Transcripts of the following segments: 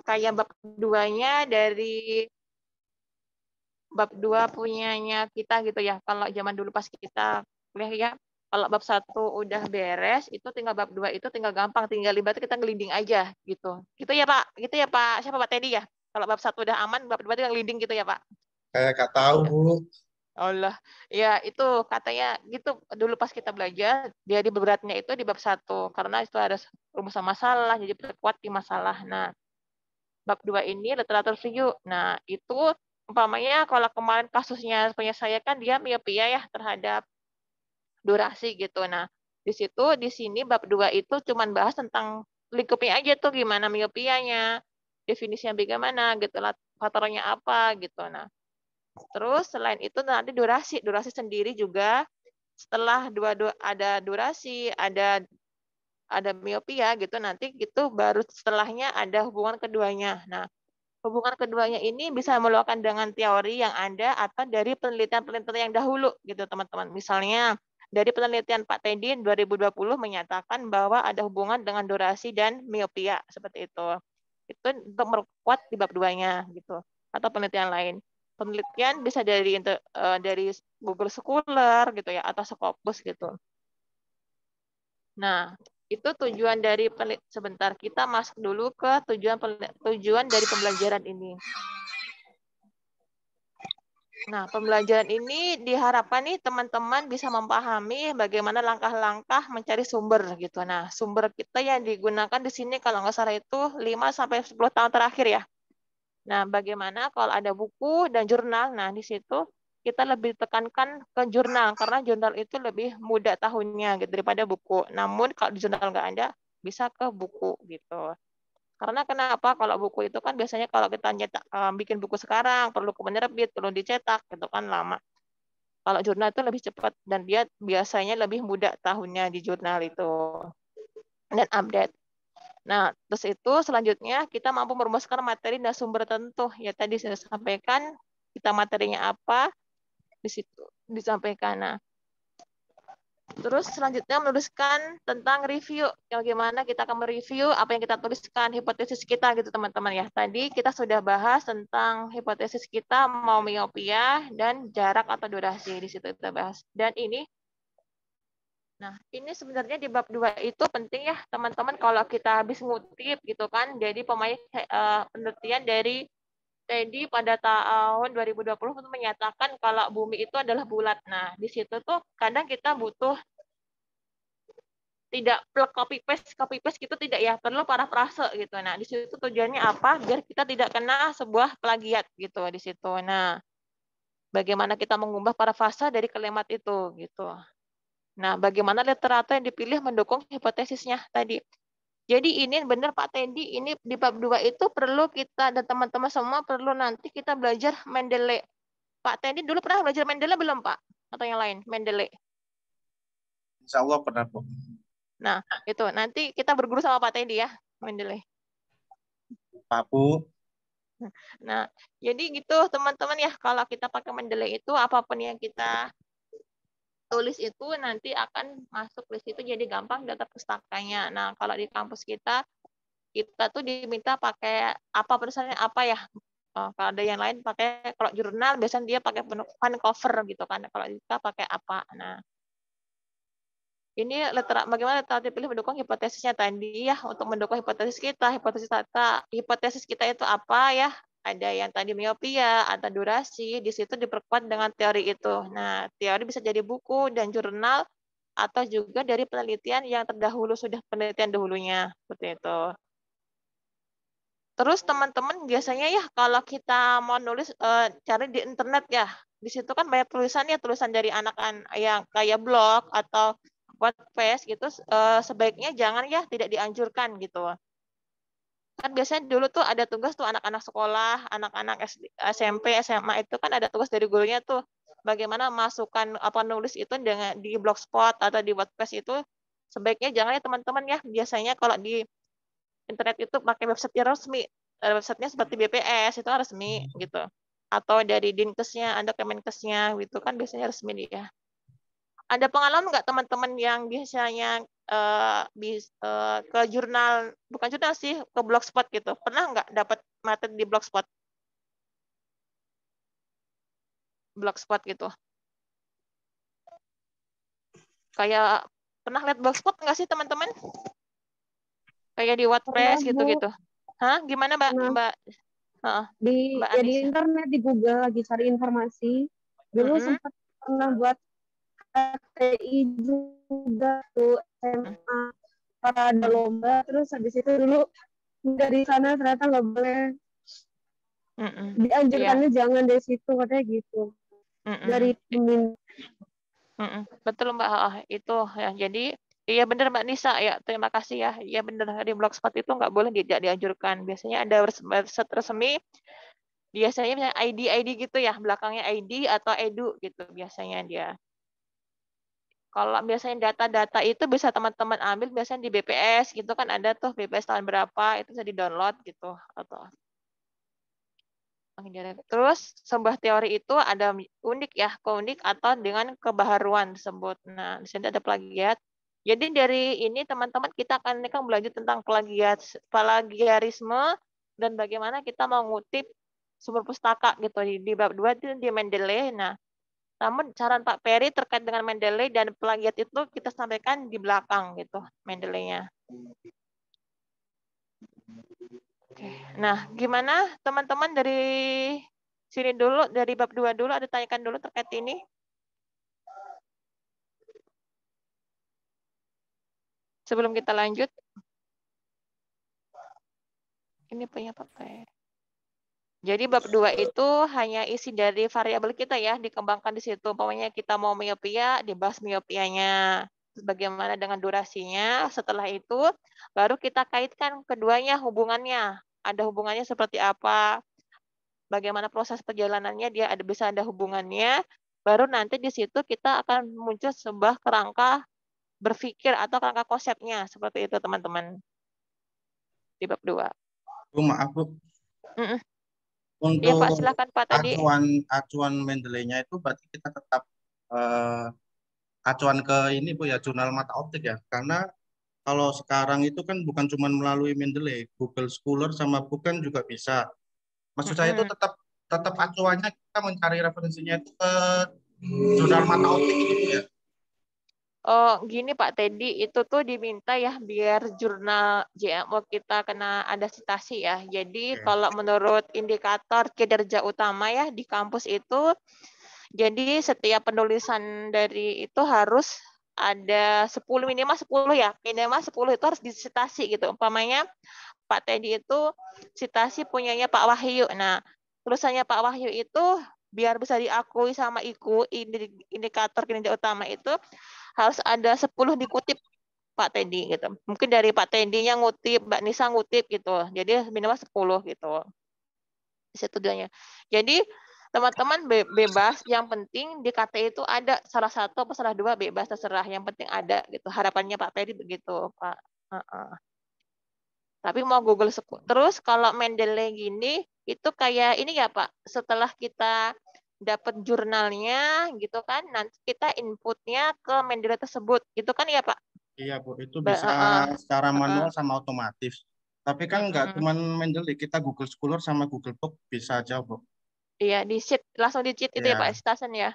kayak bab 2-nya dari bab 2 punyanya kita gitu ya. Kalau zaman dulu pas kita kuliah ya, kalau bab 1 udah beres, itu tinggal bab 2 itu tinggal gampang, tinggal ibaratnya kita ngelinding aja gitu. Gitu ya Pak? Gitu ya Pak? Siapa Pak Teddy ya? Kalau bab 1 udah aman, bab 2 tinggal ngelinding gitu ya Pak? Kayak gak tahu, Gitu. Bu. Allah, ya itu katanya gitu dulu pas kita belajar dia di beratnya itu di bab 1 karena itu ada rumusan masalah jadi perkuat di masalah. Nah, bab 2 ini literatur review. Nah, itu umpamanya kalau kemarin kasusnya punya saya kan dia miopia ya terhadap durasi gitu. Nah, di sini bab 2 itu cuman bahas tentang lingkupnya aja tuh gimana miopianya, definisinya bagaimana gitu lah, faktornya apa gitu. Nah, terus selain itu nanti durasi sendiri juga setelah ada durasi, ada miopia gitu nanti gitu baru setelahnya ada hubungan keduanya. Nah, hubungan keduanya ini bisa melakukan dengan teori yang ada atau dari penelitian-penelitian yang dahulu gitu teman-teman. Misalnya dari penelitian Pak Teddy 2020 menyatakan bahwa ada hubungan dengan durasi dan miopia seperti itu. Itu untuk memperkuat di bab 2-nya gitu. Atau penelitian lain. Penelitian bisa dari Google Scholar gitu ya atau Scopus gitu. Nah, itu tujuan dari sebentar kita masuk dulu ke tujuan dari pembelajaran ini. Nah, pembelajaran ini diharapkan nih teman-teman bisa memahami bagaimana langkah-langkah mencari sumber gitu. Nah, sumber kita yang digunakan di sini kalau nggak salah itu 5 sampai 10 tahun terakhir ya. Nah, bagaimana kalau ada buku dan jurnal? Nah, di situ kita lebih tekankan ke jurnal karena jurnal itu lebih mudah tahunnya gitu daripada buku. Namun kalau di jurnal nggak ada, bisa ke buku gitu. Karena kenapa? Kalau buku itu kan biasanya kalau kita nyetak, bikin buku sekarang perlu ke penerbit, perlu dicetak, gitu kan lama. Kalau jurnal itu lebih cepat dan dia biasanya lebih mudah tahunnya di jurnal itu dan update. Nah, terus itu selanjutnya kita mampu merumuskan materi dan sumber tertentu. Ya tadi saya sampaikan kita materinya apa di situ disampaikan. Nah, terus selanjutnya menuliskan tentang review. Bagaimana kita akan mereview apa yang kita tuliskan, hipotesis kita gitu teman-teman ya. Tadi kita sudah bahas tentang hipotesis kita mau miopia dan jarak atau durasi di situ kita bahas. Dan ini sebenarnya di bab 2 itu penting ya teman-teman kalau kita habis ngutip gitu kan. Jadi penelitian dari Teddy pada tahun 2020 itu menyatakan kalau bumi itu adalah bulat. Nah, di situ tuh kadang kita butuh tidak plug copy paste gitu tidak ya perlu parafrase gitu. Nah di situ tujuannya apa biar kita tidak kena sebuah plagiat gitu di situ. Nah bagaimana kita mengubah parafrase dari kalimat itu gitu. Nah bagaimana literatur yang dipilih mendukung hipotesisnya tadi. Jadi ini benar Pak Tendi, ini di bab 2 itu perlu kita dan teman-teman semua perlu nanti kita belajar Mendeley. Pak Tendi dulu pernah belajar Mendeley belum Pak? Atau yang lain Mendeley? Insya Allah pernah, Bu. Nah itu nanti kita berguru sama Pak Tendi ya Mendeley. Pak, Bu. Nah, jadi gitu teman-teman ya, kalau kita pakai Mendeley itu apapun yang kita tulis itu nanti akan masuk di situ jadi gampang data pustakanya. Nah, kalau di kampus kita tuh diminta pakai apa tulisannya apa ya? Kalau ada yang lain pakai kalau jurnal biasanya dia pakai fun cover gitu kan. Kalau kita pakai apa? Nah, ini bagaimana literatur dipilih mendukung hipotesisnya tadi ya untuk mendukung hipotesis kita itu apa ya, ada yang tadi miopia ada durasi di situ diperkuat dengan teori itu. Nah teori bisa jadi buku dan jurnal atau juga dari penelitian yang terdahulu sudah penelitian dahulunya seperti itu. Terus teman-teman biasanya ya kalau kita mau nulis cari di internet ya di situ kan banyak tulisan dari anak-anak yang kayak blog atau WordPress gitu sebaiknya jangan ya tidak dianjurkan gitu. Kan biasanya dulu tuh ada tugas tuh anak-anak sekolah, anak-anak SMP, SMA itu kan ada tugas dari gurunya tuh bagaimana masukkan apa nulis itu dengan di Blogspot atau di WordPress itu sebaiknya jangan ya teman-teman ya. Biasanya kalau di internet itu pakai website yang resmi. Websitenya seperti BPS itu kan resmi gitu. Atau dari Dinkesnya, ada Kemenkesnya gitu kan biasanya resmi dia. Ada pengalaman nggak teman-teman yang biasanya ke jurnal, bukan jurnal sih, ke Blogspot gitu? Pernah nggak dapat materi di Blogspot? Blogspot gitu. Kayak pernah lihat Blogspot nggak sih teman-teman? Kayak di Pernah, WordPress Bu. gitu-gitu. Hah? Gimana Mbak? Pernah. Mbak Mbak Di Anissa? internet, di Google lagi cari informasi. Dulu Mm-mm. sempat pernah buat KTI juga tuh SMA, ada lomba, terus habis itu dulu dari sana ternyata nggak boleh, Mm-mm. Iya. dianjurkannya jangan dari situ, katanya gitu, dari Mm-mm. Betul Mbak, itu ya. Jadi iya benar Mbak Nisa ya. Terima kasih ya. Iya benar, di Blogspot itu nggak boleh, tidak dianjurkan. Biasanya ada website resmi. Biasanya misalnya ID gitu ya, belakangnya ID atau edu gitu biasanya dia. Kalau biasanya data-data itu bisa teman-teman ambil biasanya di BPS gitu kan, ada tuh BPS tahun berapa itu bisa di-download gitu atau terus sebuah teori itu ada unik ya, keunik atau dengan kebaharuan tersebut. Nah, di sini ada plagiat. Jadi dari ini teman-teman kita akan belajar tentang plagiarisme dan bagaimana kita mengutip sumber pustaka gitu di bab 2 itu di Mendeley. Nah, namun saran Pak Peri terkait dengan Mendeley dan plagiat itu kita sampaikan di belakang gitu Mendeley-nya. Oke. Nah, gimana teman-teman dari sini dulu, dari bab 2 dulu, ada tanyakan dulu terkait ini? Sebelum kita lanjut. Ini punya Pak Peri. Jadi bab 2 itu hanya isi dari variabel kita ya, dikembangkan di situ. Pokoknya kita mau miopia, dibahas miopianya. Terus bagaimana dengan durasinya. Setelah itu, baru kita kaitkan keduanya hubungannya. Ada hubungannya seperti apa, bagaimana proses perjalanannya, dia bisa ada hubungannya. Baru nanti di situ kita akan muncul sebuah kerangka berpikir atau kerangka konsepnya. Seperti itu teman-teman. Di bab 2. Bu, maaf Bu, Iya Pak, untuk silakan Pak tadi. acuan Mendeley-nya itu berarti kita tetap acuan ke ini Bu ya, jurnal mata optik ya. Karena kalau sekarang itu kan bukan cuma melalui Mendeley, Google Scholar sama Book kan juga bisa. Maksud saya itu tetap tetap acuannya kita mencari referensinya itu ke jurnal mata optik itu Bu ya. Oh, gini Pak Teddy, itu tuh diminta ya biar jurnal JMO kita kena ada citasi ya. Jadi Oke. kalau menurut indikator kinerja utama ya di kampus itu, jadi setiap penulisan dari itu harus ada 10, minimal 10 ya. Minimal 10 itu harus disitasi gitu. Umpamanya Pak Teddy itu citasi punyanya Pak Wahyu. Nah, tulisannya Pak Wahyu itu biar bisa diakui sama IKU, indikator kinerja utama itu harus ada 10 dikutip Pak Teddy gitu. Mungkin dari Pak Teddy-nya ngutip, Mbak Nisa ngutip gitu. Jadi minimal 10 gitu. Di situ dianya. Jadi teman-teman bebas, yang penting di KTI itu ada salah satu atau salah dua, bebas terserah. Yang penting ada gitu. Harapannya Pak Teddy begitu, Pak. Tapi mau Google terus kalau Mendeley gini itu kayak ini ya Pak. Setelah kita dapat jurnalnya gitu kan, nanti kita inputnya ke Mendeley tersebut, gitu kan ya Pak? Iya Bu, itu Ba- bisa uh, secara uh, uh, manual sama otomatis. Tapi kan nggak uh, cuma Mendeley, kita Google Scholar sama Google Book bisa aja Bu. Iya, di sheet langsung di cheat itu ya Pak Ya, Stasen ya.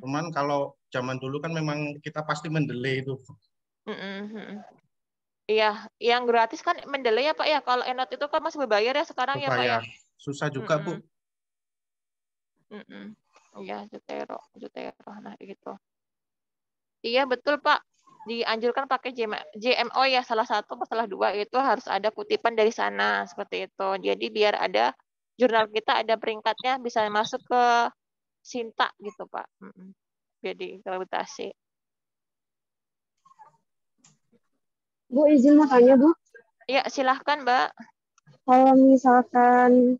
cuman kalau zaman dulu kan memang kita pasti Mendeley itu Iya, yang gratis kan Mendeley ya Pak ya. Kalau Endnote itu kan masih berbayar ya sekarang ya Pak ya. berbayar. Susah juga Bu. Iya, Zotero. Nah, gitu. Iya, betul Pak. Dianjurkan pakai JMO ya, salah satu atau salah dua itu harus ada kutipan dari sana seperti itu. Jadi biar ada jurnal kita ada peringkatnya bisa masuk ke Sinta gitu Pak. Jadi gravitasi. Bu, izin mau tanya, Bu. Iya, silahkan Mbak. Kalau misalkan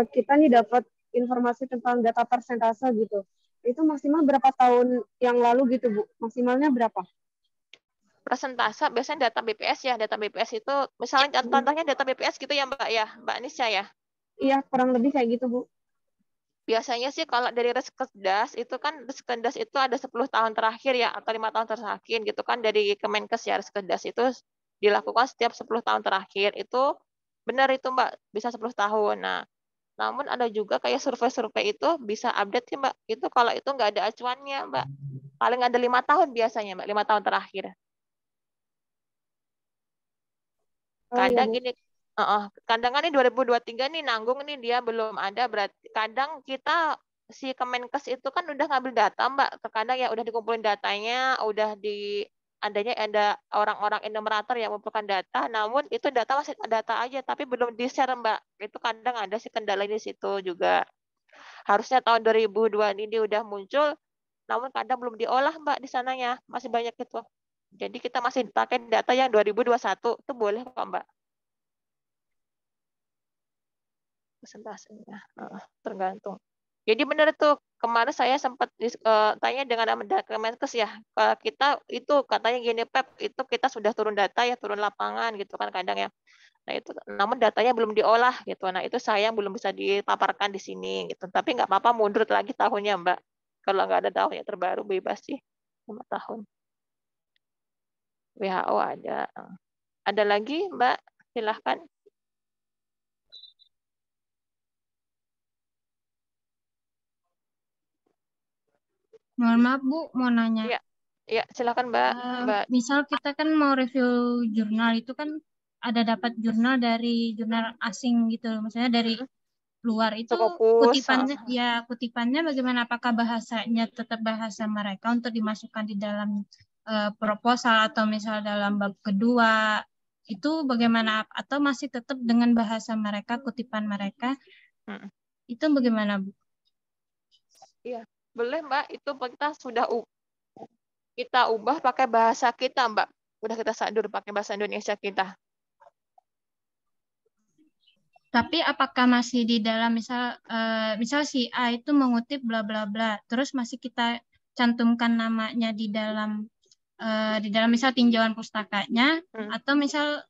kita nih dapat informasi tentang data persentase gitu, itu maksimal berapa tahun yang lalu gitu, Bu? Maksimalnya berapa? Persentase biasanya data BPS ya. Data BPS itu misalnya contohnya data BPS gitu ya Mbak ya, Mbak Nisha ya. Iya, kurang lebih kayak gitu, Bu. Biasanya sih kalau dari Reskedas itu kan Reskedas itu ada 10 tahun terakhir ya atau 5 tahun terakhir gitu kan dari Kemenkes ya Reskedas itu dilakukan setiap 10 tahun terakhir itu benar itu Mbak bisa 10 tahun. Nah, namun ada juga kayak survei-survei itu bisa update sih Mbak. Itu kalau itu nggak ada acuannya Mbak. Paling ada 5 tahun biasanya Mbak, 5 tahun terakhir. Oh iya Kadang Bu. gini, kadang kan ini 2023 nih nanggung nih dia belum ada berarti kadang kita si Kemenkes itu kan udah ngambil data Mbak. Terkadang ya udah dikumpulin datanya, udah di adanya ada orang-orang enumerator yang mengumpulkan data, namun itu data masih data aja tapi belum di-share Mbak. Itu kadang ada sih kendala di situ juga. Harusnya tahun 2002 ini udah muncul, namun kadang belum diolah Mbak di sananya. Masih banyak itu. Jadi kita masih pakai data yang 2021. Itu boleh kok Mbak. Persentasenya. Tergantung. Jadi benar tuh kemarin saya sempat tanya dengan Kemenkes ya. Kita itu katanya gini Pep, itu kita sudah turun data ya, turun lapangan gitu kan kadang ya. Nah itu namun datanya belum diolah gitu. Nah itu sayang belum bisa dipaparkan di sini gitu. Tapi nggak apa-apa mundur lagi tahunnya Mbak. Kalau nggak ada tahunnya terbaru bebas sih 5 tahun. WHO ada. Ada lagi Mbak? Silahkan. Mohon maaf Bu, mau nanya. Iya, iya silakan Mbak. Mbak. Misal kita kan mau review jurnal itu kan ada dapat jurnal dari jurnal asing gitu, misalnya dari luar itu Scopus. kutipannya bagaimana? Apakah bahasanya tetap bahasa mereka untuk dimasukkan di dalam proposal atau misal dalam bab kedua itu bagaimana? Atau masih tetap dengan bahasa mereka, kutipan mereka? Itu bagaimana Bu? Iya, boleh Mbak. Itu kita sudah kita ubah pakai bahasa kita Mbak. Udah kita sadur pakai bahasa Indonesia kita. Tapi apakah masih di dalam misal si A itu mengutip bla bla bla, terus masih kita cantumkan namanya di dalam misal tinjauan pustakanya, atau misal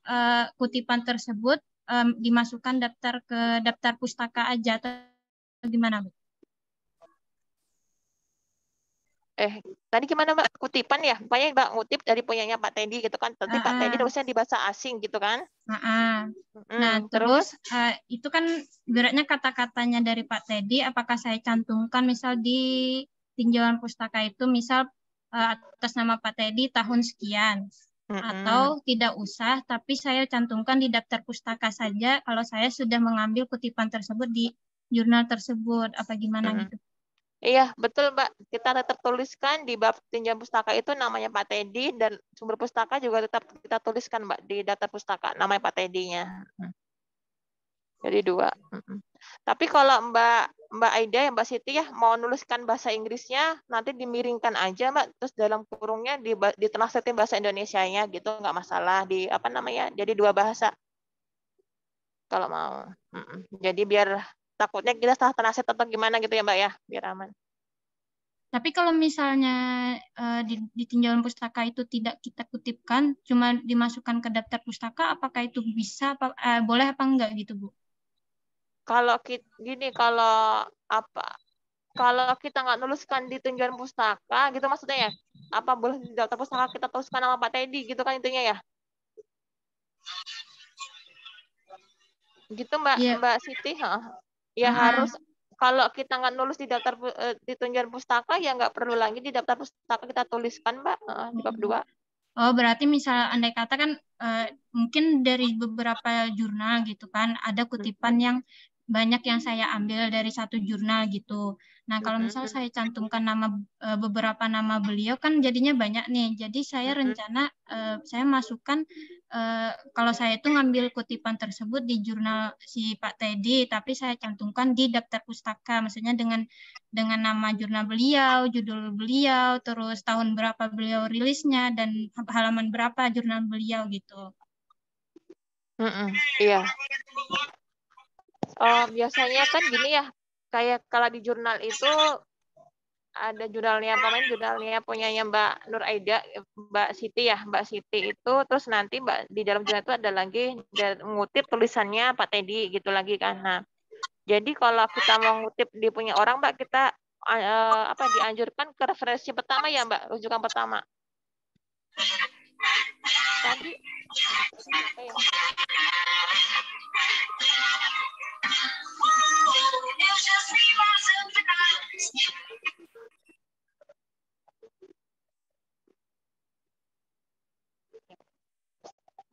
kutipan tersebut dimasukkan ke daftar pustaka aja atau gimana Bu? Tadi gimana Mbak? Kutipan ya? Pokoknya Mbak ngutip dari punyanya Pak Teddy gitu kan. Tapi Pak Teddy tulisnya di bahasa asing gitu kan. Nah, terus itu kan ibaratnya kata-katanya dari Pak Teddy, apakah saya cantumkan misal di tinjauan pustaka itu misal atas nama Pak Teddy tahun sekian, atau tidak usah, tapi saya cantumkan di daftar pustaka saja kalau saya sudah mengambil kutipan tersebut di jurnal tersebut, apa gimana gitu? Iya, betul Mbak. Kita tetap tuliskan di bab tinjauan pustaka itu namanya Pak Teddy dan sumber pustaka juga tetap kita tuliskan Mbak di daftar pustaka namanya Pak Teddy-nya. Jadi 2. Tapi kalau Mbak Aida ya Mbak Siti ya mau nuliskan bahasa Inggrisnya nanti dimiringkan aja Mbak, terus dalam kurungnya ditranslate bahasa Indonesianya gitu nggak masalah di apa namanya? Jadi 2 bahasa. Kalau mau. Jadi biar takutnya kita salah translate atau gimana gitu ya Mbak ya, biar aman. Tapi kalau misalnya di tinjauan pustaka itu tidak kita kutipkan, cuma dimasukkan ke daftar pustaka, apakah itu bisa, boleh apa enggak gitu Bu? Kalau gini, kalau kita nggak nuliskan di tinjauan pustaka, gitu maksudnya ya? Apa boleh di daftar pustaka kita tuliskan nama Pak Teddy, gitu kan intinya ya? Gitu Mbak Siti, ya harus kalau kita nggak nulis di daftar di tinjauan pustaka ya nggak perlu lagi di daftar pustaka kita tuliskan Mbak di bab 2. Oh, berarti misal andai kata kan mungkin dari beberapa jurnal gitu kan ada kutipan yang banyak yang saya ambil dari satu jurnal gitu. Nah, kalau misal saya cantumkan beberapa nama beliau kan jadinya banyak nih. Jadi saya rencana saya masukkan kalau saya itu ngambil kutipan tersebut di jurnal si Pak Teddy, tapi saya cantumkan di daftar pustaka, maksudnya dengan nama jurnal beliau, judul beliau, terus tahun berapa beliau rilisnya dan halaman berapa jurnal beliau gitu. Iya. Biasanya kan gini ya, kayak kalau di jurnal itu ada jurnalnya punyanya Mbak Nur Aida, Mbak Siti ya, Mbak Siti itu, terus nanti Mbak di dalam jurnal itu ada lagi ngutip tulisannya Pak Teddy gitu lagi kan. Nah, Jadi kalau kita mau ngutip di punya orang, Mbak, kita dianjurkan ke referensi pertama ya, Mbak, rujukan pertama. Tadi apa ya?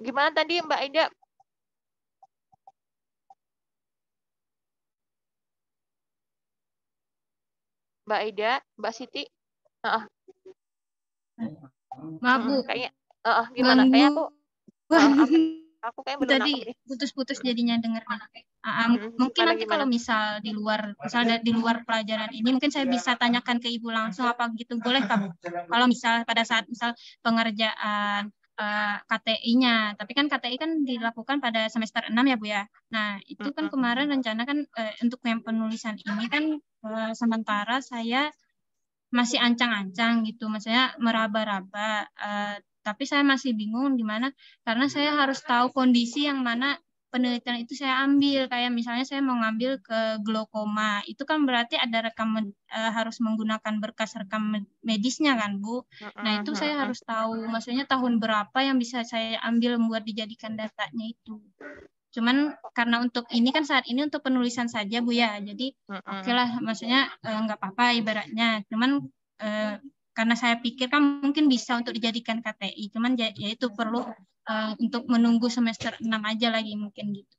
Gimana tadi Mbak Aida? Mbak Aida, Mbak Siti? Maaf Bu, Kayaknya gimana? Kayak aku kayak belum tadi nangkep nih. putus-putus jadinya dengarnya. Mungkin nanti kalau misal di luar pelajaran ini mungkin saya bisa tanyakan ke Ibu langsung apa gitu, boleh Kak? Kalau misal pada saat misal pengerjaan KTI-nya, tapi kan KTI kan dilakukan pada semester 6 ya Bu ya. Nah itu kan kemarin rencana kan untuk yang penulisan ini kan sementara saya masih ancang-ancang gitu, maksudnya meraba-raba. Tapi saya masih bingung di mana karena saya harus tahu kondisi yang mana penelitian itu saya ambil. Kayak misalnya saya mau ngambil ke glaukoma, itu kan berarti ada harus menggunakan berkas rekam medisnya kan Bu. Nah itu saya harus tahu, maksudnya tahun berapa yang bisa saya ambil buat dijadikan datanya itu. Cuman karena untuk ini kan saat ini untuk penulisan saja Bu ya, jadi oke lah, maksudnya nggak apa-apa ibaratnya. Cuman karena saya pikir kan mungkin bisa untuk dijadikan KTI, cuman ya itu perlu untuk menunggu semester 6 aja lagi mungkin gitu.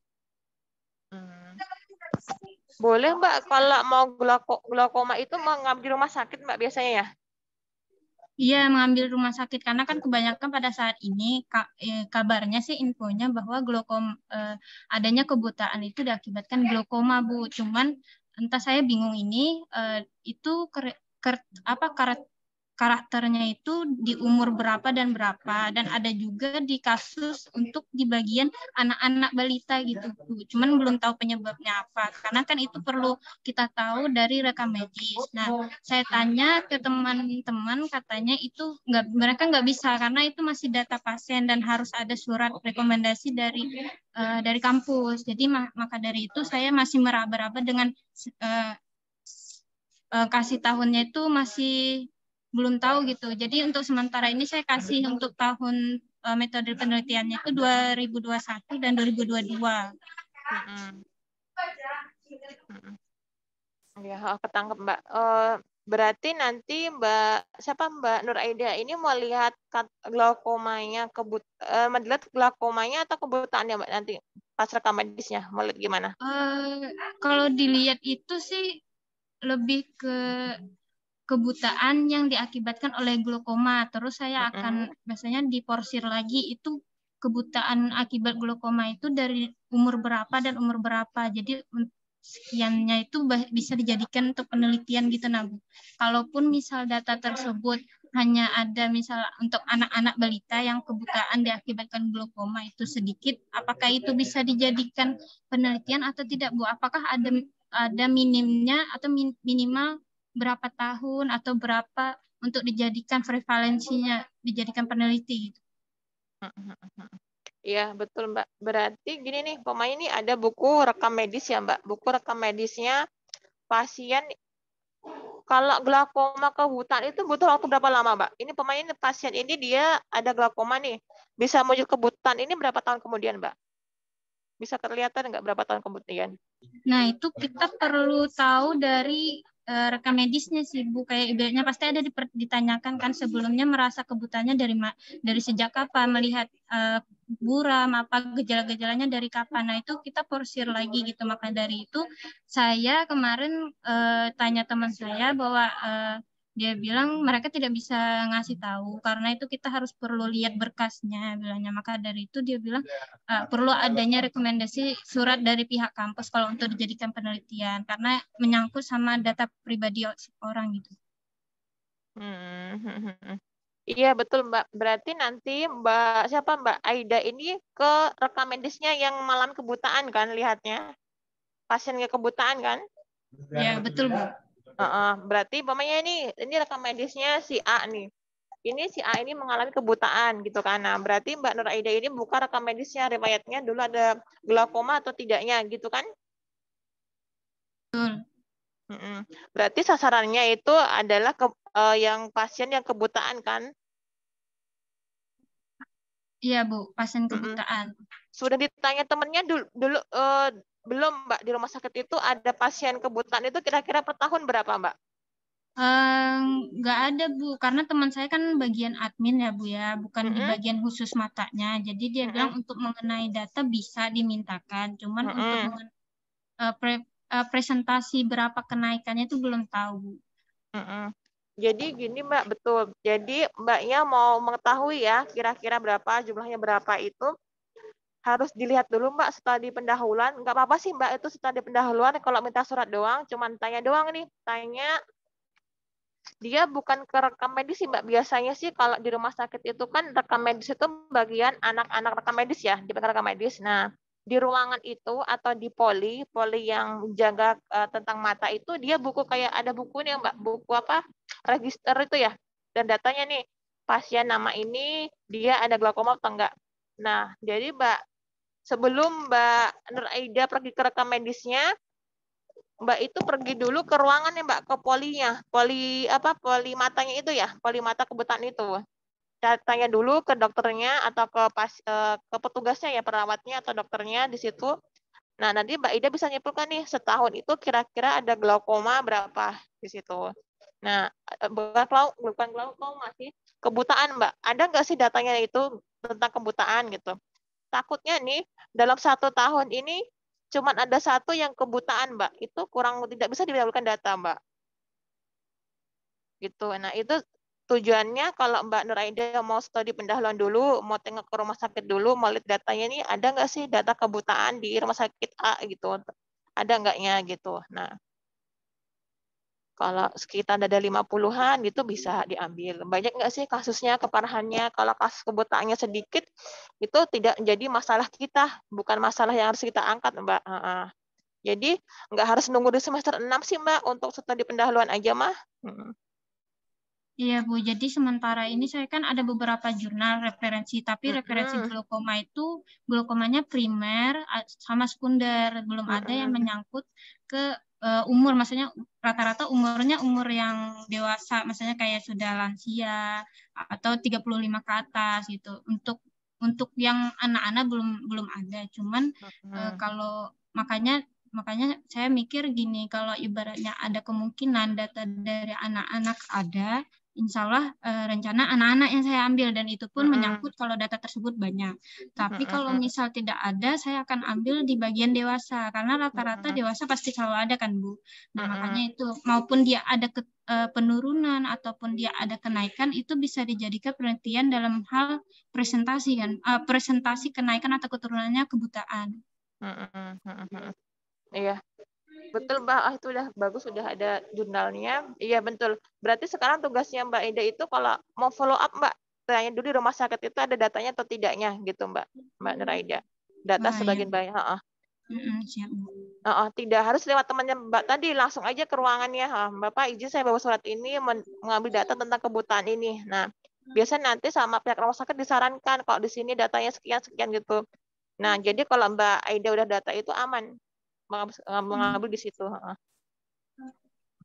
Boleh Mbak, kalau mau glaukoma itu mengambil rumah sakit Mbak biasanya ya? Iya, mengambil rumah sakit karena kan kebanyakan pada saat ini kabarnya sih infonya bahwa adanya kebutaan itu diakibatkan glaukoma Bu. Cuman entah saya bingung ini itu karakternya itu di umur berapa dan berapa, dan ada juga di kasus untuk di bagian anak-anak balita gitu Bu. Cuman belum tahu penyebabnya apa karena kan itu perlu kita tahu dari rekam medis. Nah saya tanya ke teman-teman, katanya itu mereka nggak bisa karena itu masih data pasien dan harus ada surat rekomendasi dari kampus. Jadi maka dari itu saya masih meraba-raba dengan kasih tahunnya itu masih belum tahu gitu. Jadi untuk sementara ini saya kasih untuk tahun metode penelitiannya itu 2021 dan 2022. Ya, ketangkep Mbak. Berarti nanti Mbak Nur Aida ini mau lihat glaukomanya, melihat glaukomanya atau kebutaannya Mbak nanti pas rekam medisnya, mau lihat gimana? Kalau dilihat itu sih lebih ke kebutaan yang diakibatkan oleh glaukoma. Terus saya akan biasanya diporsir lagi itu kebutaan akibat glaukoma itu dari umur berapa dan umur berapa. Jadi sekiannya itu bisa dijadikan untuk penelitian gitu nah Bu. Kalaupun misal data tersebut hanya ada misal untuk anak-anak balita yang kebutaan diakibatkan glaukoma itu sedikit, apakah itu bisa dijadikan penelitian atau tidak Bu? Apakah ada minimnya atau minimal berapa tahun atau berapa untuk dijadikan prevalensinya, dijadikan peneliti gitu? Iya, betul Mbak. Berarti gini nih, pemain ini ada buku rekam medis ya Mbak. Buku rekam medisnya pasien kalau glaukoma kebutaan itu butuh waktu berapa lama Mbak? Ini pemain ini pasien ini dia ada glaukoma nih. Bisa menuju kebutaan ini berapa tahun kemudian Mbak? Bisa kelihatan nggak berapa tahun kemudian? Nah, itu kita perlu tahu dari rekam medisnya sih Bu. Kayak ibaratnya pasti ada ditanyakan kan sebelumnya merasa kebutuhannya dari sejak kapan, melihat buram, apa gejala-gejalanya dari kapan. Nah, itu kita porsir lagi gitu. Maka dari itu saya kemarin tanya teman saya bahwa dia bilang mereka tidak bisa ngasih tahu karena itu kita harus perlu lihat berkasnya bilangnya. Maka dari itu dia bilang perlu adanya rekomendasi surat dari pihak kampus kalau untuk dijadikan penelitian karena menyangkut sama data pribadi orang gitu. Iya betul Mbak. Berarti nanti Mbak Aida ini ke rekam medisnya yang malam kebutaan kan lihatnya? Pasiennya kebutaan kan? Ya betul Bu. Berarti umpamanya ini rekam medisnya si A nih. Ini si A ini mengalami kebutaan gitu kan. Nah, berarti Mbak Nur Aida ini buka rekam medisnya, riwayatnya dulu ada glaukoma atau tidaknya gitu kan? Berarti sasarannya itu adalah yang pasien yang kebutaan kan? Iya Bu, pasien kebutaan. Sudah ditanya temennya dulu belum Mbak, di rumah sakit itu ada pasien kebutaan itu kira-kira per tahun berapa Mbak? Nggak ada Bu, karena teman saya kan bagian admin ya Bu ya, bukan di bagian khusus matanya. Jadi dia bilang untuk mengenai data bisa dimintakan, cuman untuk presentasi berapa kenaikannya itu belum tahu Bu. Jadi gini Mbak, betul. Jadi Mbaknya mau mengetahui ya kira-kira berapa, jumlahnya berapa itu harus dilihat dulu Mbak setelah di pendahuluan. Nggak apa-apa sih Mbak itu setelah di pendahuluan kalau minta surat doang, cuman tanya doang nih, tanya dia bukan ke rekam medis sih Mbak. Biasanya sih kalau di rumah sakit itu kan rekam medis itu bagian anak-anak rekam medis ya, di rekam medis. Nah, di ruangan itu atau di poli yang menjaga tentang mata itu dia buku kayak ada bukunya Mbak, buku apa? Register itu ya. Dan datanya nih, pasien nama ini dia ada glaukoma atau enggak. Nah, jadi Mbak sebelum Mbak Nur Aida pergi ke rekam medisnya, Mbak itu pergi dulu ke ruangan ya Mbak, ke polinya, poli matanya itu ya, poli mata kebutaan itu. Tanya dulu ke dokternya atau ke petugasnya ya, perawatnya atau dokternya di situ. Nah, nanti Mbak Ida bisa nyimpulkan nih setahun itu kira-kira ada glaukoma berapa di situ. Nah, bukan glaukoma sih, kebutaan Mbak. Ada nggak sih datanya itu tentang kebutaan gitu? Takutnya nih dalam 1 tahun ini cuman ada satu yang kebutaan Mbak, itu tidak bisa didapatkan data Mbak. Gitu. Nah itu tujuannya kalau Mbak Nur Aida mau studi pendahuluan dulu, mau tengok ke rumah sakit dulu, mau lihat datanya nih ada nggak sih data kebutaan di rumah sakit A gitu, ada nggaknya gitu. Nah kalau sekitar ada 50-an gitu bisa diambil. Banyak nggak sih kasusnya keparahannya? Kalau kasus kebutaannya sedikit, itu tidak menjadi masalah kita, bukan masalah yang harus kita angkat, Mbak. Jadi nggak harus nunggu di semester 6 sih, Mbak, untuk studi pendahuluan aja, mah. Iya Bu, jadi sementara ini saya kan ada beberapa jurnal referensi, tapi referensi glaukoma itu glaukomanya primer sama sekunder, belum ada yang menyangkut ke umur, maksudnya rata-rata umurnya umur yang dewasa, maksudnya kayak sudah lansia atau 35 ke atas gitu. Untuk yang anak-anak belum ada, cuman kalau makanya saya mikir gini, kalau ibaratnya ada kemungkinan data dari anak-anak ada, insya Allah rencana anak-anak yang saya ambil dan itu pun menyangkut kalau data tersebut banyak. Tapi kalau misal tidak ada, saya akan ambil di bagian dewasa karena rata-rata dewasa pasti selalu ada kan Bu. Nah makanya itu maupun dia ada penurunan ataupun dia ada kenaikan itu bisa dijadikan penelitian dalam hal presentasi kan, presentasi kenaikan atau keturunannya kebutaan. Iya. Betul Mbak, itu udah bagus, udah ada jurnalnya. Iya betul. Berarti sekarang tugasnya Mbak Ida itu kalau mau follow up Mbak, tanya dulu di rumah sakit itu ada datanya atau tidaknya gitu Mbak Nur Aida. Data sebagian banyak. Tidak harus lewat temannya Mbak tadi, langsung aja ke ruangannya. Bapak izin saya bawa surat ini mengambil data tentang kebutaan ini. Nah, biasanya nanti sama pihak rumah sakit disarankan kalau di sini datanya sekian gitu. Nah, jadi kalau Mbak Aida udah data itu aman mengambil di situ.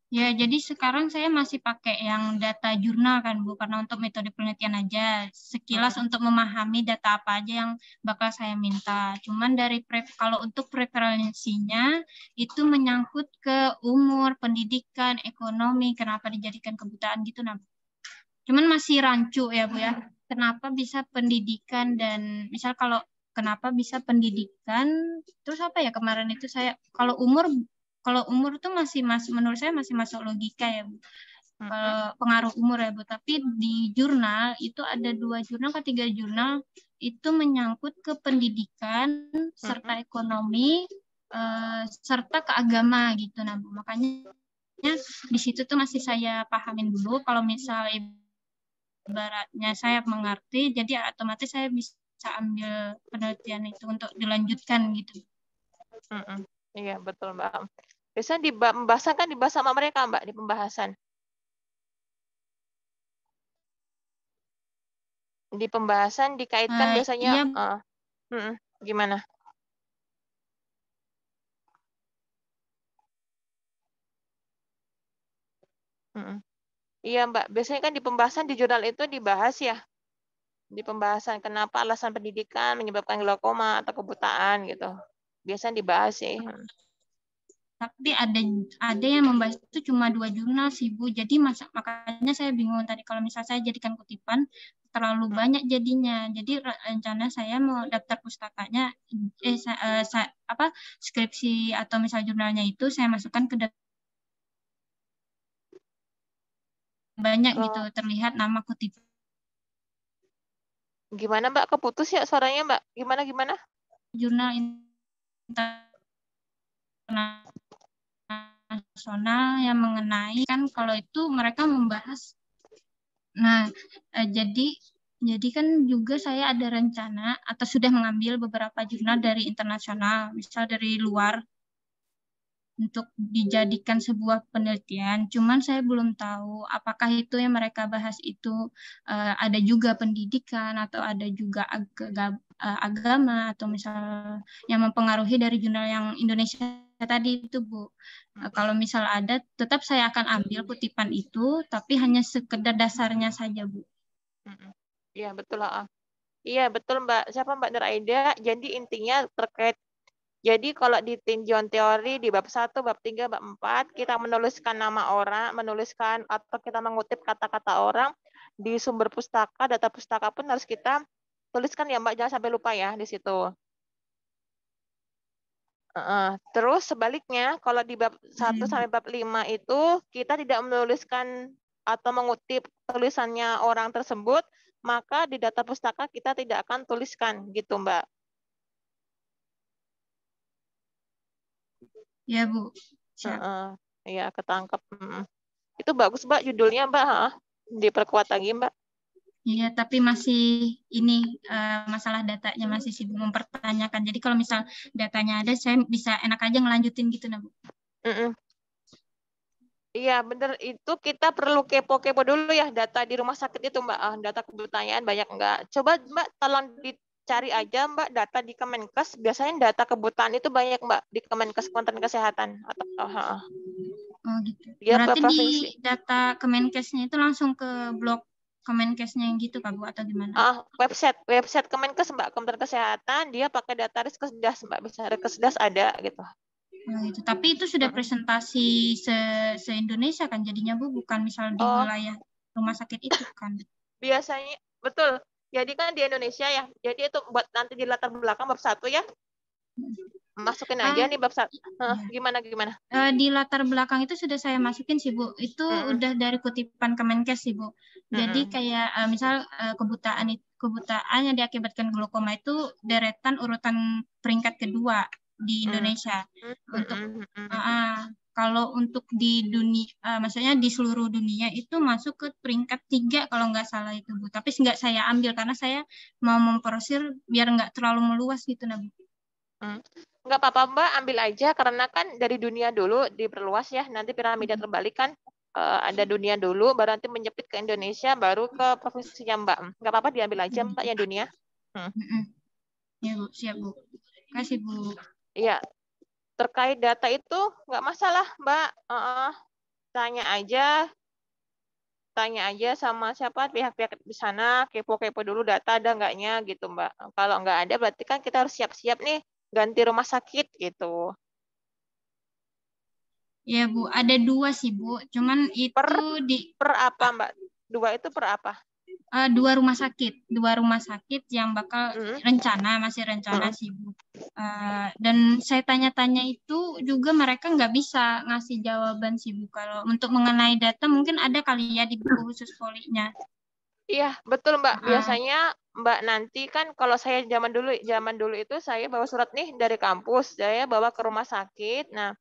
Ya, jadi sekarang saya masih pakai yang data jurnal kan Bu, karena untuk metode penelitian aja. Sekilas untuk memahami data apa aja yang bakal saya minta. Cuman dari kalau untuk preferensinya itu menyangkut ke umur, pendidikan, ekonomi, kenapa dijadikan kebutaan gitu. Nah, cuman masih rancu ya Bu ya. Kenapa bisa pendidikan dan misal kalau kenapa bisa pendidikan, terus apa ya kemarin itu saya kalau umur itu masih menurut saya masih masuk logika ya Bu. Pengaruh umur ya Bu. Tapi di jurnal itu ada 2 jurnal atau 3 jurnal itu menyangkut ke pendidikan serta ekonomi serta ke agama gitu. Nah Bu, makanya di situ tuh masih saya pahamin dulu. Kalau misal ibaratnya saya mengerti, jadi otomatis saya bisa ambil penelitian itu untuk dilanjutkan gitu. Iya betul Mbak. Biasanya di pembahasan kan dibahas sama mereka Mbak di pembahasan. Di pembahasan dikaitkan biasanya. Iya. Gimana? Mm-mm. Iya Mbak, biasanya kan di pembahasan di jurnal itu dibahas ya, di pembahasan kenapa alasan pendidikan menyebabkan glaukoma atau kebutaan gitu. Biasanya dibahas sih. Tapi ada yang membahas itu cuma 2 jurnal sih Bu. Jadi makanya saya bingung tadi kalau misalnya saya jadikan kutipan terlalu banyak jadinya. Jadi rencana saya mau daftar pustakanya skripsi atau misal jurnalnya itu saya masukkan ke banyak gitu Oh, terlihat nama kutipan gimana Mbak? Keputus ya suaranya Mbak? Gimana? jurnal internasional yang mengenai kan kalau itu mereka membahas. Nah, jadi kan juga saya ada rencana atau sudah mengambil beberapa jurnal dari internasional, misal dari luar untuk dijadikan sebuah penelitian. Cuman saya belum tahu apakah itu yang mereka bahas itu ada juga pendidikan atau ada juga agama atau misal yang mempengaruhi dari jurnal yang Indonesia tadi itu Bu. Kalau misal ada, tetap saya akan ambil kutipan itu, tapi hanya sekedar dasarnya saja Bu. Iya betul lah. Iya betul Mbak. Siapa Mbak Nur Aida? Jadi intinya terkait. Jadi kalau di tinjauan teori di bab 1, bab 3, bab 4, kita menuliskan nama orang, menuliskan atau kita mengutip kata-kata orang di sumber pustaka, data pustaka pun harus kita tuliskan ya Mbak, jangan sampai lupa ya di situ. Terus sebaliknya, kalau di bab 1 sampai bab 5 itu kita tidak menuliskan atau mengutip tulisannya orang tersebut, maka di data pustaka kita tidak akan tuliskan gitu Mbak. Ya Bu, siap. Iya, ketangkep. Itu bagus Mbak judulnya Mbak. Diperkuat lagi Mbak. Iya, tapi masih ini masalah datanya masih sibuk mempertanyakan. Jadi kalau misal datanya ada, saya bisa enak aja ngelanjutin gitu, nah Bu. Iya, bener. Itu kita perlu kepo-kepo dulu ya data di rumah sakit itu Mbak. Data kebutuhan banyak enggak? Coba Mbak tolong dicari aja Mbak data di Kemenkes. Biasanya data kebutuhan itu banyak Mbak di Kemenkes Kementerian Kesehatan. Oh gitu. Dia per Berarti di provinsi. data Kemenkesnya itu langsung ke blog Kemenkesnya yang gitu Kak Bu atau gimana? Website Kemenkes Mbak, Kementerian Kesehatan, dia pakai data Riskesdas Mbak. Bisa Riskesdas ada gitu. Oh, gitu. Tapi itu sudah presentasi se-Indonesia kan jadinya Bu, bukan misal di wilayah rumah sakit itu kan. Biasanya betul. Jadi kan di Indonesia ya. Jadi itu buat nanti di latar belakang bab 1 ya. Masukin aja nih bab 1. Gimana? Di latar belakang itu sudah saya masukin sih Bu. Itu udah dari kutipan Kemenkes sih Bu. Jadi kayak misal kebutaan yang diakibatkan glaukoma itu deretan urutan peringkat kedua di Indonesia. Untuk kalau untuk di dunia, maksudnya di seluruh dunia itu masuk ke peringkat 3 kalau nggak salah itu Bu. Tapi nggak saya ambil karena saya mau memprosir biar nggak terlalu meluas gitu nah Bu. Nggak apa-apa Mbak, ambil aja karena kan dari dunia dulu diperluas ya. Nanti piramida terbalik kan ada dunia dulu, baru nanti menjepit ke Indonesia, baru ke provinsinya Mbak. Nggak apa-apa diambil aja Mbak yang dunia. Ya Bu, siap Bu. Kasih Bu. Iya, terkait data itu nggak masalah Mbak. Tanya aja sama siapa pihak-pihak di sana, kepo-kepo dulu data ada nggaknya gitu Mbak. Kalau nggak ada berarti kan kita harus siap-siap nih ganti rumah sakit gitu. Ya Bu, ada 2 sih Bu. Cuman itu per apa Mbak? 2 itu per apa? 2 rumah sakit yang bakal masih rencana sih Bu. Dan saya tanya-tanya itu juga mereka nggak bisa ngasih jawaban sih Bu. Kalau untuk mengenai data mungkin ada kali ya di buku khusus polinya. Iya, betul Mbak. Biasanya Mbak nanti kan kalau saya zaman dulu itu saya bawa surat nih dari kampus, saya bawa ke rumah sakit. Nah,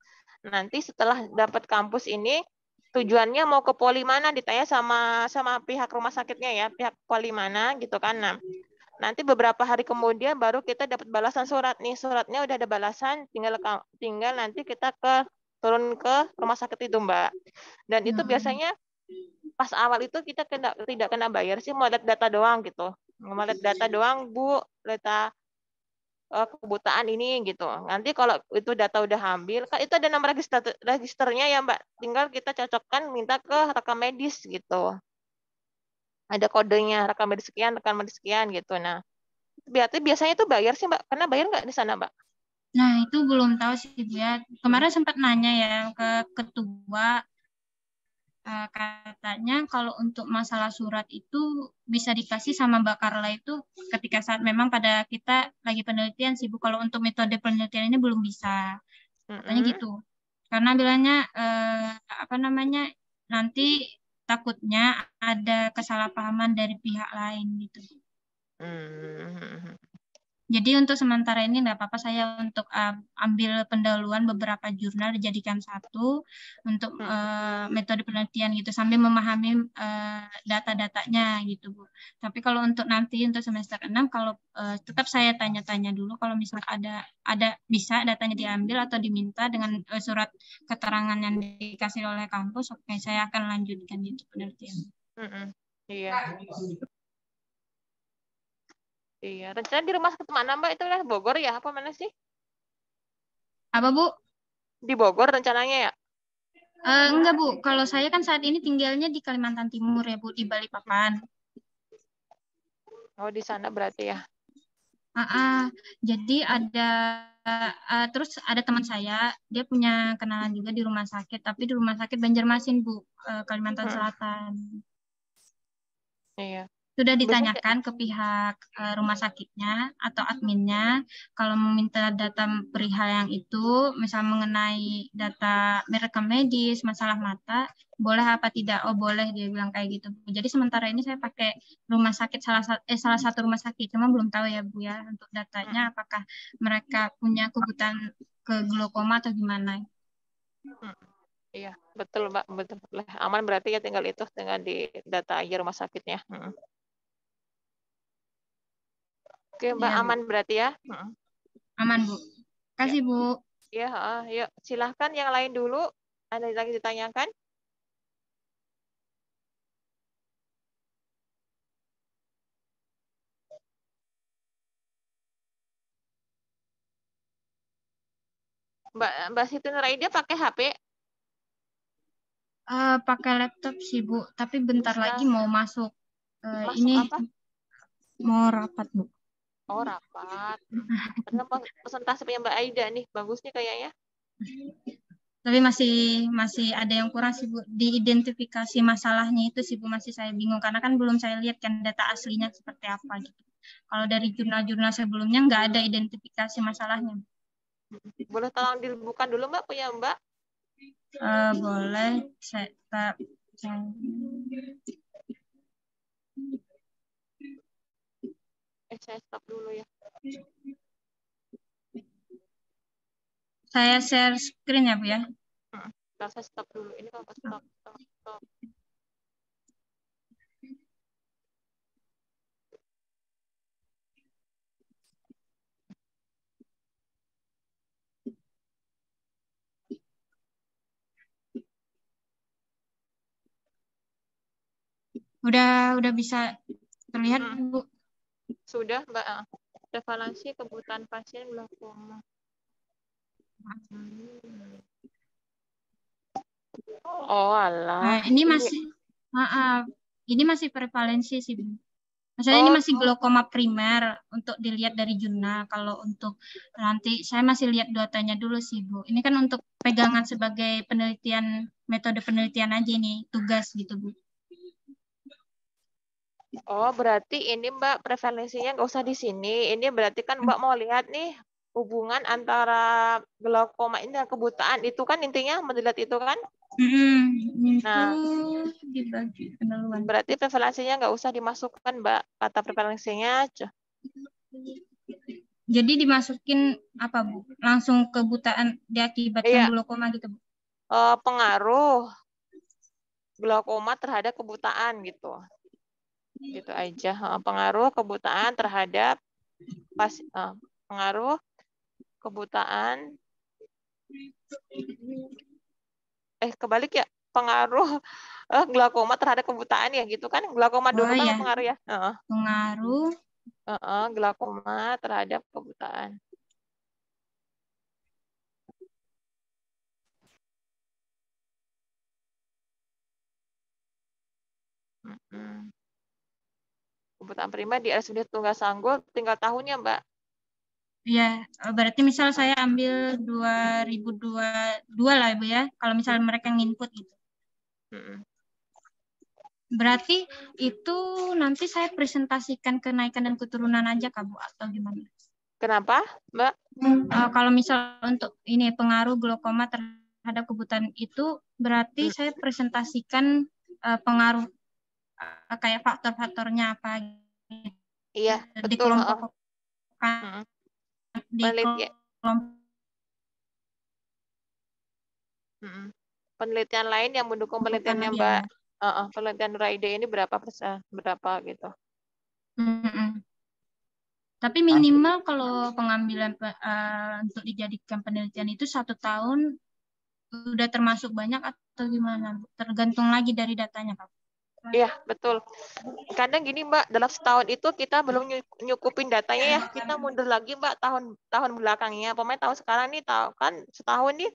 nanti setelah dapat kampus ini tujuannya mau ke poli mana ditanya sama pihak rumah sakitnya ya, pihak poli mana gitu kan. Nah, nanti beberapa hari kemudian baru kita dapat balasan surat nih. Suratnya udah ada balasan, tinggal nanti kita turun ke rumah sakit itu Mbak. Dan itu biasanya pas awal itu kita tidak kena bayar sih, mau lihat data doang gitu. Mau lihat data doang Bu, data kebutaan ini gitu. Nanti kalau itu data udah ambil, kan itu ada nama registernya ya Mbak. Tinggal kita cocokkan minta ke rekam medis gitu. Ada kodenya rekam medis sekian gitu. Nah, berarti biasanya itu bayar sih Mbak. Karena bayar nggak di sana Mbak? Nah, itu belum tahu sih Bu ya. Kemarin sempat nanya ya ke ketua, katanya kalau untuk masalah surat itu bisa dikasih sama Mbak Carla itu ketika saat memang pada kita lagi penelitian sih Bu. Kalau untuk metode penelitian ini belum bisa. Katanya gitu. Karena bilangnya apa namanya, nanti takutnya ada kesalahpahaman dari pihak lain gitu. Jadi untuk sementara ini nggak apa-apa saya untuk ambil pendahuluan beberapa jurnal dijadikan satu untuk metode penelitian gitu sambil memahami data-datanya gitu Bu. Tapi kalau untuk nanti untuk semester 6 kalau tetap saya tanya-tanya dulu kalau misalnya ada bisa datanya diambil atau diminta dengan surat keterangan yang dikasih oleh kampus, oke saya akan lanjutkan gitu penelitian. Iya. Iya, rencana di rumah sakit mana Mbak? Itu lah Bogor ya? Apa mana sih? Apa Bu? Di Bogor rencananya ya? Enggak Bu, kalau saya kan saat ini tinggalnya di Kalimantan Timur ya Bu, di Balikpapan. Oh di sana berarti ya? Jadi ada terus ada teman saya, dia punya kenalan juga di rumah sakit, tapi di rumah sakit Banjarmasin Bu, Kalimantan Selatan. Iya. Sudah ditanyakan ke pihak rumah sakitnya atau adminnya kalau meminta data perihal yang itu, misal mengenai data rekam medis, masalah mata, boleh apa tidak? Oh boleh, dia bilang kayak gitu. Jadi sementara ini saya pakai rumah sakit salah satu rumah sakit, cuma belum tahu ya Bu ya untuk datanya apakah mereka punya kebutuhan ke glaukoma atau gimana. Iya, betul Mbak, betul. Aman berarti ya tinggal di data aja rumah sakitnya. Oke Mbak, Iya, Bu. aman berarti ya? Aman Bu. Kasih Bu. Iya, yuk silahkan yang lain dulu. Ada lagi ditanyakan? Mbak Siti Nuraida pakai HP? Pakai laptop sih Bu, tapi bentar Bisa. lagi mau masuk. Masuk Ini apa? mau rapat Bu. Oh rapat. Kenapa presentasi punya Mbak Aida nih? Bagus nih kayaknya. Tapi masih ada yang kurang sih Bu. Diidentifikasi masalahnya itu sih Bu, masih saya bingung. Karena kan belum saya lihat kan data aslinya seperti apa gitu. Kalau dari jurnal-jurnal sebelumnya nggak ada identifikasi masalahnya. Boleh tolong dibuka dulu Mbak, punya Mbak? Boleh. Saya stop dulu ya. Saya share screen ya Bu ya. Saya stop dulu. Ini kalau stop. Udah bisa terlihat Bu. Sudah Mbak. Prevalensi kebutuhan pasien glaukoma. Oh alah. Nah, ini masih prevalensi sih Bu. Maksudnya ini masih glaukoma primer untuk dilihat dari jurnal. Kalau untuk nanti saya masih lihat datanya dulu sih Bu. Ini kan untuk pegangan sebagai penelitian, metode penelitian aja nih, tugas gitu Bu. Oh berarti ini Mbak prevalensinya nggak usah di sini. Ini berarti kan Mbak mau lihat nih hubungan antara glaukoma ini dan kebutaan. Itu kan intinya melihat itu kan? Nah, dibagi pendahuluan. Berarti prevalensinya nggak usah dimasukkan, Mbak. Kata prevalensinya. Jadi dimasukin apa, Bu? Langsung kebutaan diakibatkan glaukoma gitu, Bu? Pengaruh glaukoma terhadap kebutaan gitu. Gitu aja. Pengaruh kebutaan terhadap pengaruh kebutaan. Kebalik ya. Pengaruh glaukoma terhadap kebutaan ya gitu kan? Glaukoma dulu kan pengaruh ya. Pengaruh glaukoma terhadap kebutaan. Kebutaan primer di RSUD Tunggasanggul tinggal tahunnya, Mbak. Iya, berarti misal saya ambil 2022 lah Ibu ya, kalau misal mereka nginput gitu. Berarti itu nanti saya presentasikan kenaikan dan keturunan aja Kak Bu, atau gimana? Kenapa, Mbak? Kalau misal untuk ini pengaruh glaukoma terhadap kebutaan itu, berarti saya presentasikan pengaruh kayak faktor-faktornya apa gitu. Iya, betul. Dikelompokkan di penelitian lain yang mendukung penelitiannya Mbak. Penelitian Nur Aida ini berapa persen, berapa gitu. Tapi minimal kalau pengambilan untuk dijadikan penelitian itu 1 tahun udah termasuk banyak atau gimana? Tergantung lagi dari datanya, Pak. Iya, betul. Kadang gini, Mbak, dalam setahun itu kita belum nyukupin datanya ya. Kita mundur lagi, Mbak, tahun belakangnya. Pokoknya tahun sekarang nih, kan setahun nih,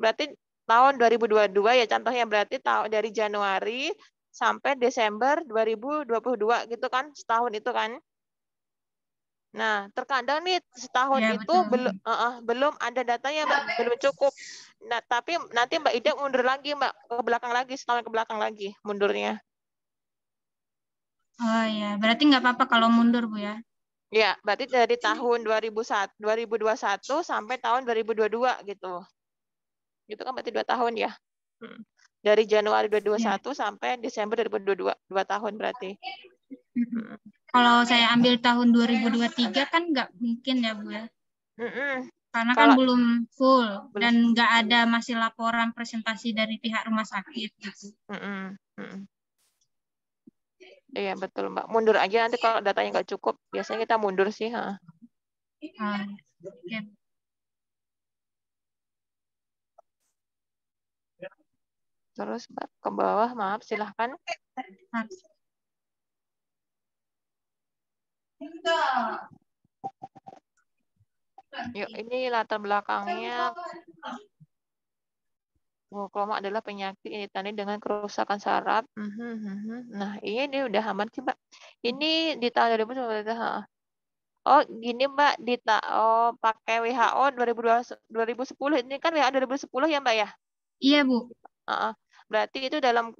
berarti tahun 2022 ya contohnya, berarti dari Januari sampai Desember 2022 gitu kan, setahun itu kan. Nah, terkadang nih setahun ya, itu belum ada datanya, Mbak, belum cukup. Nah, tapi nanti Mbak Ida mundur lagi, Mbak, ke belakang lagi, setahun ke belakang lagi mundurnya. Oh ya, berarti nggak apa-apa kalau mundur Bu ya? Ya, berarti dari tahun 2021 sampai tahun 2022 gitu. Gitu kan berarti 2 tahun ya. Dari Januari 2021 sampai Desember 2022, 2 tahun berarti. Kalau saya ambil tahun 2023 kan nggak mungkin ya Bu ya? Karena kan belum full dan nggak ada masih laporan presentasi dari pihak rumah sakit gitu. Iya betul Mbak. Mundur aja nanti kalau datanya nggak cukup. Biasanya kita mundur sih. Terus Mbak ke bawah, maaf silahkan. Yuk, ini latar belakangnya. Glaukoma adalah penyakit yang ditandai dengan kerusakan saraf. Nah, ini udah aman sih, Mbak. Ini di tahun 2010. Oh, gini, Mbak. Pakai WHO 2010. Ini kan WHO 2010 ya, Mbak ya? Iya, Bu. Berarti itu dalam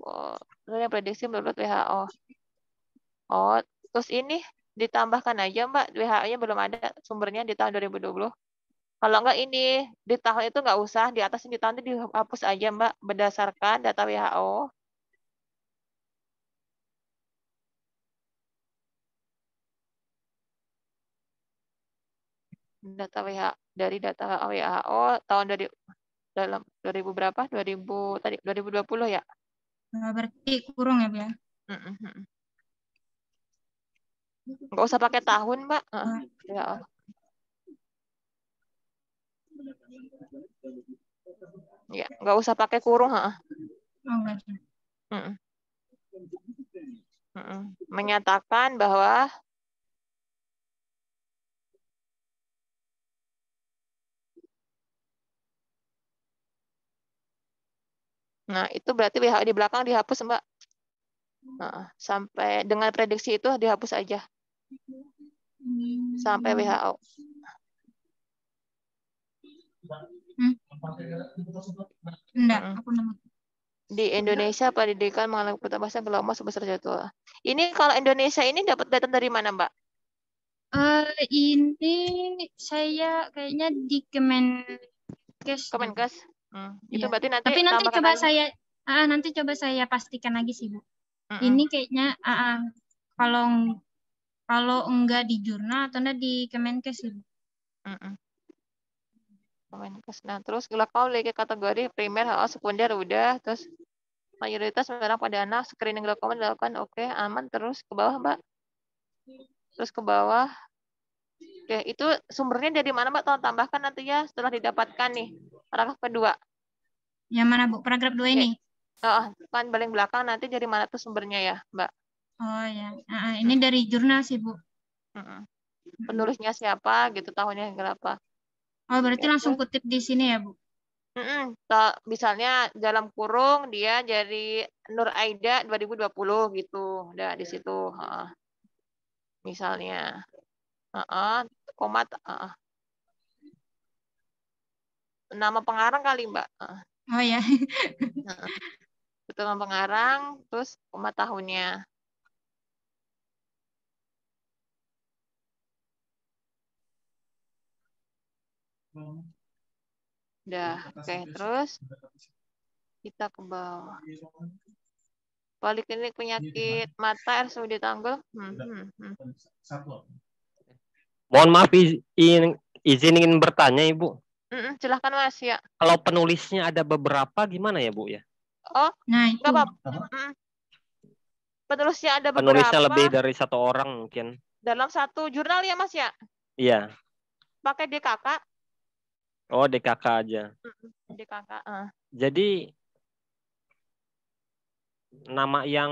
prediksi menurut WHO. Oh, terus ini ditambahkan aja, Mbak. WHO-nya belum ada sumbernya di tahun 2020. Kalau enggak ini di tahun itu enggak usah, di atas di tahun itu dihapus aja Mbak berdasarkan data WHO. Data WHO dari data WHO tahun dari dalam 2000 berapa? 2000 tadi 2020 ya? Berarti kurang ya, Bu ya? Enggak usah pakai tahun, Mbak. Ya. Ya, nggak usah pakai kurung, menyatakan bahwa nah itu berarti WHO di belakang dihapus Mbak. Sampai dengan prediksi itu dihapus aja sampai WHO. Enggak, aku nemu. Di Indonesia pendidikan mengalami keterbatasan glaukoma sebesar jadwal. Ini kalau Indonesia ini dapat data dari mana, Mbak? Ini saya kayaknya di Kemenkes. Kemenkes. Itu Ya. berarti nanti. Tapi nanti coba aja. Nanti coba saya pastikan lagi sih, Bu. Ini kayaknya kalau enggak di jurnal atau enggak di Kemenkes sih, Bu. Kemenkes. Nah, terus glaukoma memiliki kategori primer, sekunder udah, terus mayoritas memang pada anak screening glaukoma dilakukan aman, terus ke bawah, Mbak. Terus ke bawah. Oke, itu sumbernya dari mana, Mbak? Tolong tambahkan nanti ya setelah didapatkan nih. Paragraf kedua. Yang mana, Bu? Paragraf 2 ini? Kan paling belakang nanti dari mana tuh sumbernya ya, Mbak? Oh ya. Ini dari jurnal sih, Bu. penulisnya siapa gitu, tahunnya berapa. Oh, berarti Gitu. langsung kutip di sini ya, Bu? Misalnya dalam kurung dia jadi Nur Aida 2020 gitu. Udah di situ. Misalnya. Komat. Nama pengarang kali, Mbak. Oh ya. Betul, nama pengarang, terus koma tahunnya. Udah, oke. Terus kita ke bawah. Poliklinik penyakit mata RSUD Tanggul. Mohon maaf, izin ingin bertanya, Ibu. Silahkan, Mas, ya. Kalau penulisnya ada beberapa, gimana ya, Bu ya? Oh, nah itu. nggak apa-apa. Penulisnya ada beberapa. Penulisnya lebih dari satu orang mungkin. Dalam satu jurnal ya, Mas, ya? Iya. Pakai DKK. Oh, DKK aja. DKK. Jadi nama yang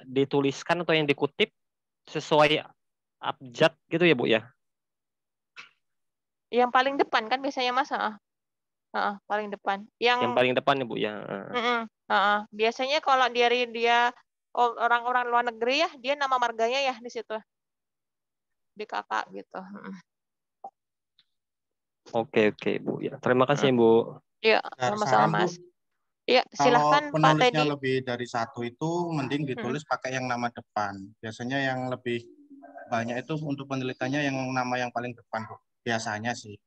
dituliskan atau yang dikutip sesuai abjad gitu ya, Bu ya? Yang paling depan kan biasanya, Mas. Paling depan. Yang paling depan ya, Bu ya. Biasanya kalau dia orang-orang luar negeri ya, dia nama marganya ya di situ. DKK gitu. Oke, Bu ya. Terima kasih, Bu. Iya, sama-sama, Mas. Iya, silahkan Kalau Pak penulisnya Teddy. lebih dari satu itu mending ditulis pakai yang nama depan. Biasanya yang lebih banyak itu untuk penelitiannya yang nama yang paling depan, Bu. Biasanya sih.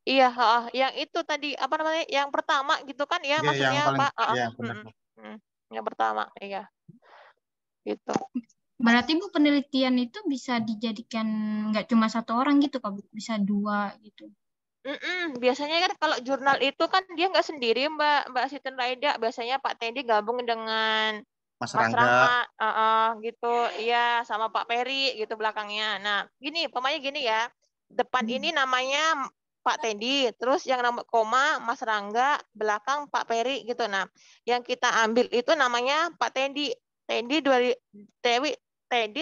Iya, yang itu tadi apa namanya? Yang pertama gitu kan ya, maksudnya yang paling, Pak. Iya, benar. Yang pertama, iya. Gitu. Berarti Bu, penelitian itu bisa dijadikan nggak cuma satu orang gitu, Pak, bisa dua gitu. Biasanya kan kalau jurnal itu kan dia nggak sendiri, Mbak Siti Raida. Biasanya Pak Teddy gabung dengan Mas Rangga, gitu. Iya, sama Pak Peri gitu belakangnya. Nah, pokoknya gini ya. Depan ini namanya Pak Teddy, terus yang nama koma Mas Rangga, belakang Pak Peri gitu. Nah, yang kita ambil itu namanya Pak Teddy. Teddy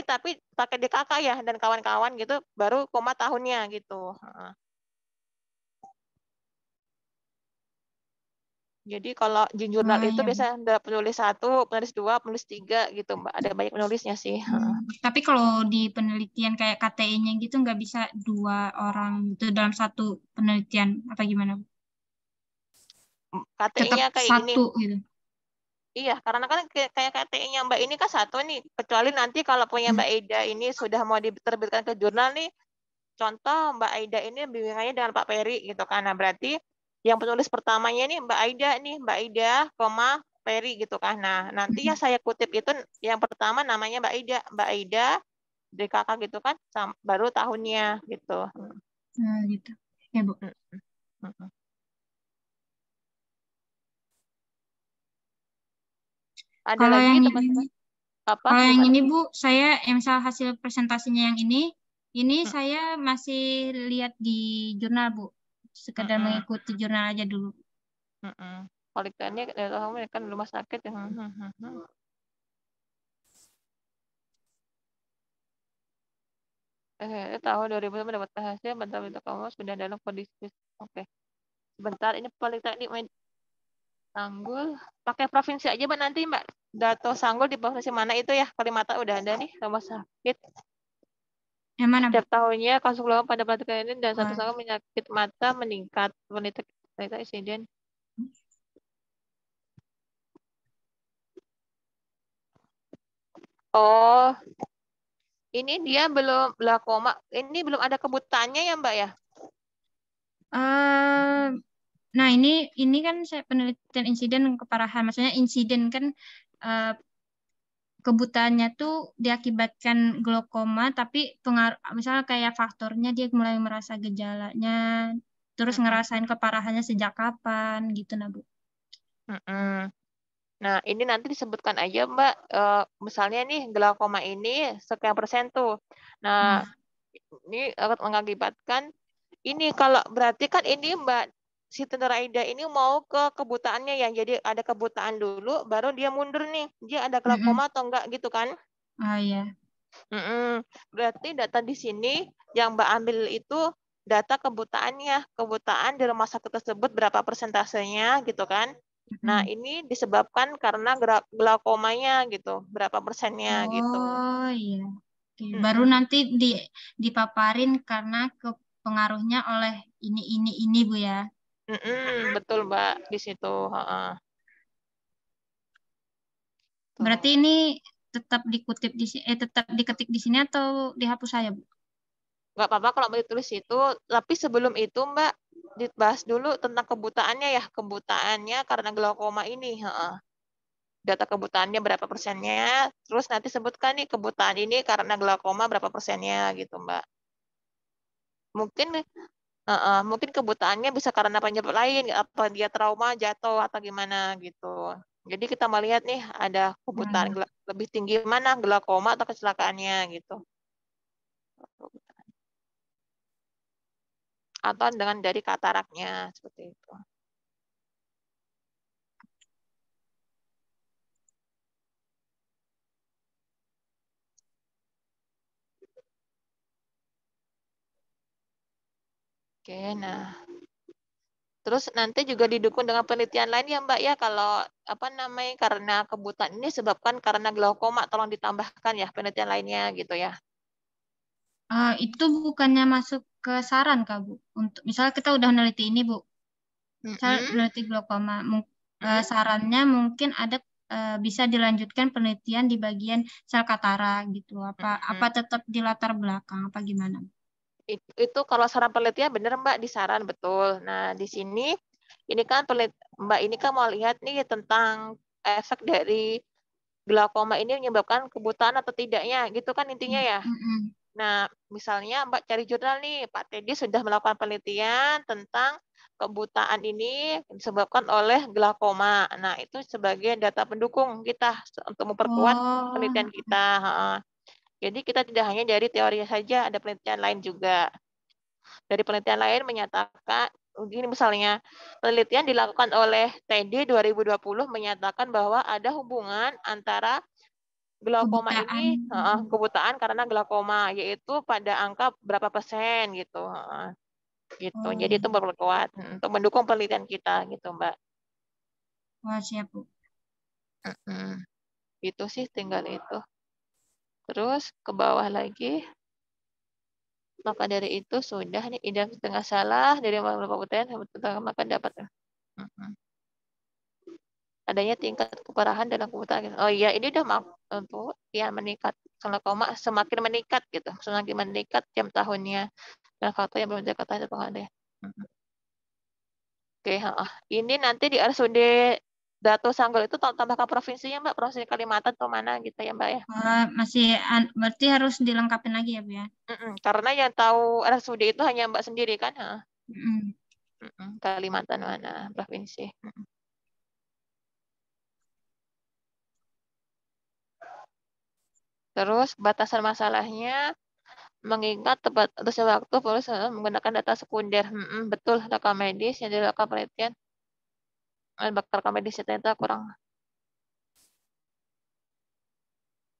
tapi pakai DKK ya dan kawan-kawan gitu, baru koma tahunnya gitu. Jadi kalau di jurnal itu biasanya ada penulis 1, penulis 2, penulis 3 gitu, Mbak. Ada banyak penulisnya sih. Tapi kalau di penelitian kayak KTI-nya gitu nggak bisa 2 orang gitu dalam satu penelitian apa gimana? KTI-nya Tetap kayak satu gini. gitu. Iya, karena kan kayak KTI-nya Mbak ini kan 1 nih. Kecuali nanti kalau punya Mbak Aida ini sudah mau diterbitkan ke jurnal nih. Contoh Mbak Aida ini bimbingannya dengan Pak Peri gitu kan. Nah, berarti yang penulis pertamanya nih Mbak Aida, Peri gitu kan. Nah, nanti yang saya kutip itu yang pertama namanya Mbak Aida DKK gitu kan, baru tahunnya gitu. Nah, gitu. Ya, Bu. Ada kalau lagi yang teman-teman? Kalau yang ini, Bu, saya misal hasil presentasinya yang ini saya masih lihat di jurnal, Bu. Sekedar mengikuti jurnal aja dulu. Poliklinik kan rumah sakit ya. Tahun 2000 mendapat hasil bentar kamu sudah dalam kondisi. Oke. Sebentar, ini Politeknik Sanggul. Pakai provinsi aja, Mbak, nanti, Mbak. Dato Sanggul di provinsi mana itu ya? Kalimantan udah ada nih rumah sakit. Yang mana, Setiap tahunnya kasus ulang pada praktek ini dan satu sanggul penyakit mata meningkat. Wanita insiden. Oh, ini dia belum glaucoma. Ini belum ada kebutannya ya, Mbak ya? Nah, ini kan saya penelitian insiden keparahan. Maksudnya insiden kan kebutaannya tuh diakibatkan glaukoma, tapi misalnya kayak faktornya dia mulai merasa gejalanya, terus ngerasain keparahannya sejak kapan gitu, nah, Bu. Nah, ini nanti disebutkan aja, Mbak. Misalnya nih, glaukoma ini sekian persen tuh. Nah, ini mengakibatkan ini kalau berarti kan ini Mbak Siti Nuraida ini mau ke kebutaannya ya. Jadi ada kebutaan dulu, baru dia mundur nih. Dia ada glaukoma atau enggak gitu kan? Oh iya. Berarti data di sini yang Mbak ambil itu data kebutaannya, kebutaan di rumah sakit tersebut berapa persentasenya gitu kan. Nah, ini disebabkan karena glaukomanya gitu, berapa persennya gitu. Oh iya. Oke, baru nanti dipaparin karena pengaruhnya oleh ini Bu ya. Betul Mbak di situ. Berarti ini tetap dikutip tetap diketik di sini atau dihapus saya Bu? Nggak apa-apa kalau mau ditulis itu, tapi sebelum itu Mbak dibahas dulu tentang kebutaannya ya, kebutaannya karena glaukoma ini. Data kebutaannya berapa persennya, terus nanti sebutkan nih kebutaan ini karena glaukoma berapa persennya gitu Mbak. Mungkin mungkin kebutaannya bisa karena penyebab lain, apa dia trauma, jatuh atau gimana gitu. Jadi kita melihat nih ada kebutaan lebih tinggi mana, glaukoma atau kecelakaannya gitu. Atau dengan dari kataraknya seperti itu. Oke, nah terus nanti juga didukung dengan penelitian lain ya Mbak ya, kalau apa namanya karena kebutaan ini sebabkan karena glaukoma, tolong ditambahkan ya penelitian lainnya gitu ya. Itu bukannya masuk ke saran Kak Bu? Untuk misalnya kita udah meneliti ini Bu, misal meneliti glaukoma, sarannya mungkin ada bisa dilanjutkan penelitian di bagian sel katara gitu. Apa tetap di latar belakang apa gimana? Itu kalau saran penelitian benar Mbak, disaran betul. Nah, di sini ini kan Mbak ini kan mau lihat nih tentang efek dari glaukoma ini menyebabkan kebutaan atau tidaknya, gitu kan intinya ya. Nah, misalnya Mbak cari jurnal nih, Pak Teddy sudah melakukan penelitian tentang kebutaan ini disebabkan oleh glaukoma. Nah, itu sebagai data pendukung kita untuk memperkuat penelitian kita. Jadi kita tidak hanya dari teori saja, ada penelitian lain juga. Dari penelitian lain menyatakan, ini misalnya penelitian dilakukan oleh TD 2020 menyatakan bahwa ada hubungan antara glaukoma ini, kebutaan karena glaukoma, yaitu pada angka berapa persen gitu. Gitu. Jadi itu berkuat untuk mendukung penelitian kita gitu Mbak. Wah, siap Bu. Itu sih tinggal itu. Terus ke bawah lagi. Maka dari itu sudah nih idam setengah salah dari kabupaten maka dapat adanya tingkat keparahan dalam kebutaan. Oh iya, ini udah untuk ya meningkat glaukoma semakin meningkat gitu, semakin meningkat jam tahunnya dan faktor yang belum dikatakan itu ada. Oke, ini nanti di RSUD Dato Sanggol itu tambahkan provinsinya Mbak, provinsi Kalimantan atau mana gitu ya Mbak ya. Berarti harus dilengkapin lagi ya Bu ya. Karena yang tahu RSUD itu hanya Mbak sendiri kan. Kalimantan mana provinsi. Terus batasan masalahnya mengingat tepat atas waktu polisi menggunakan data sekunder. Betul, rekam medis yang dilakukan penelitian. Rekam medis ternyata kurang.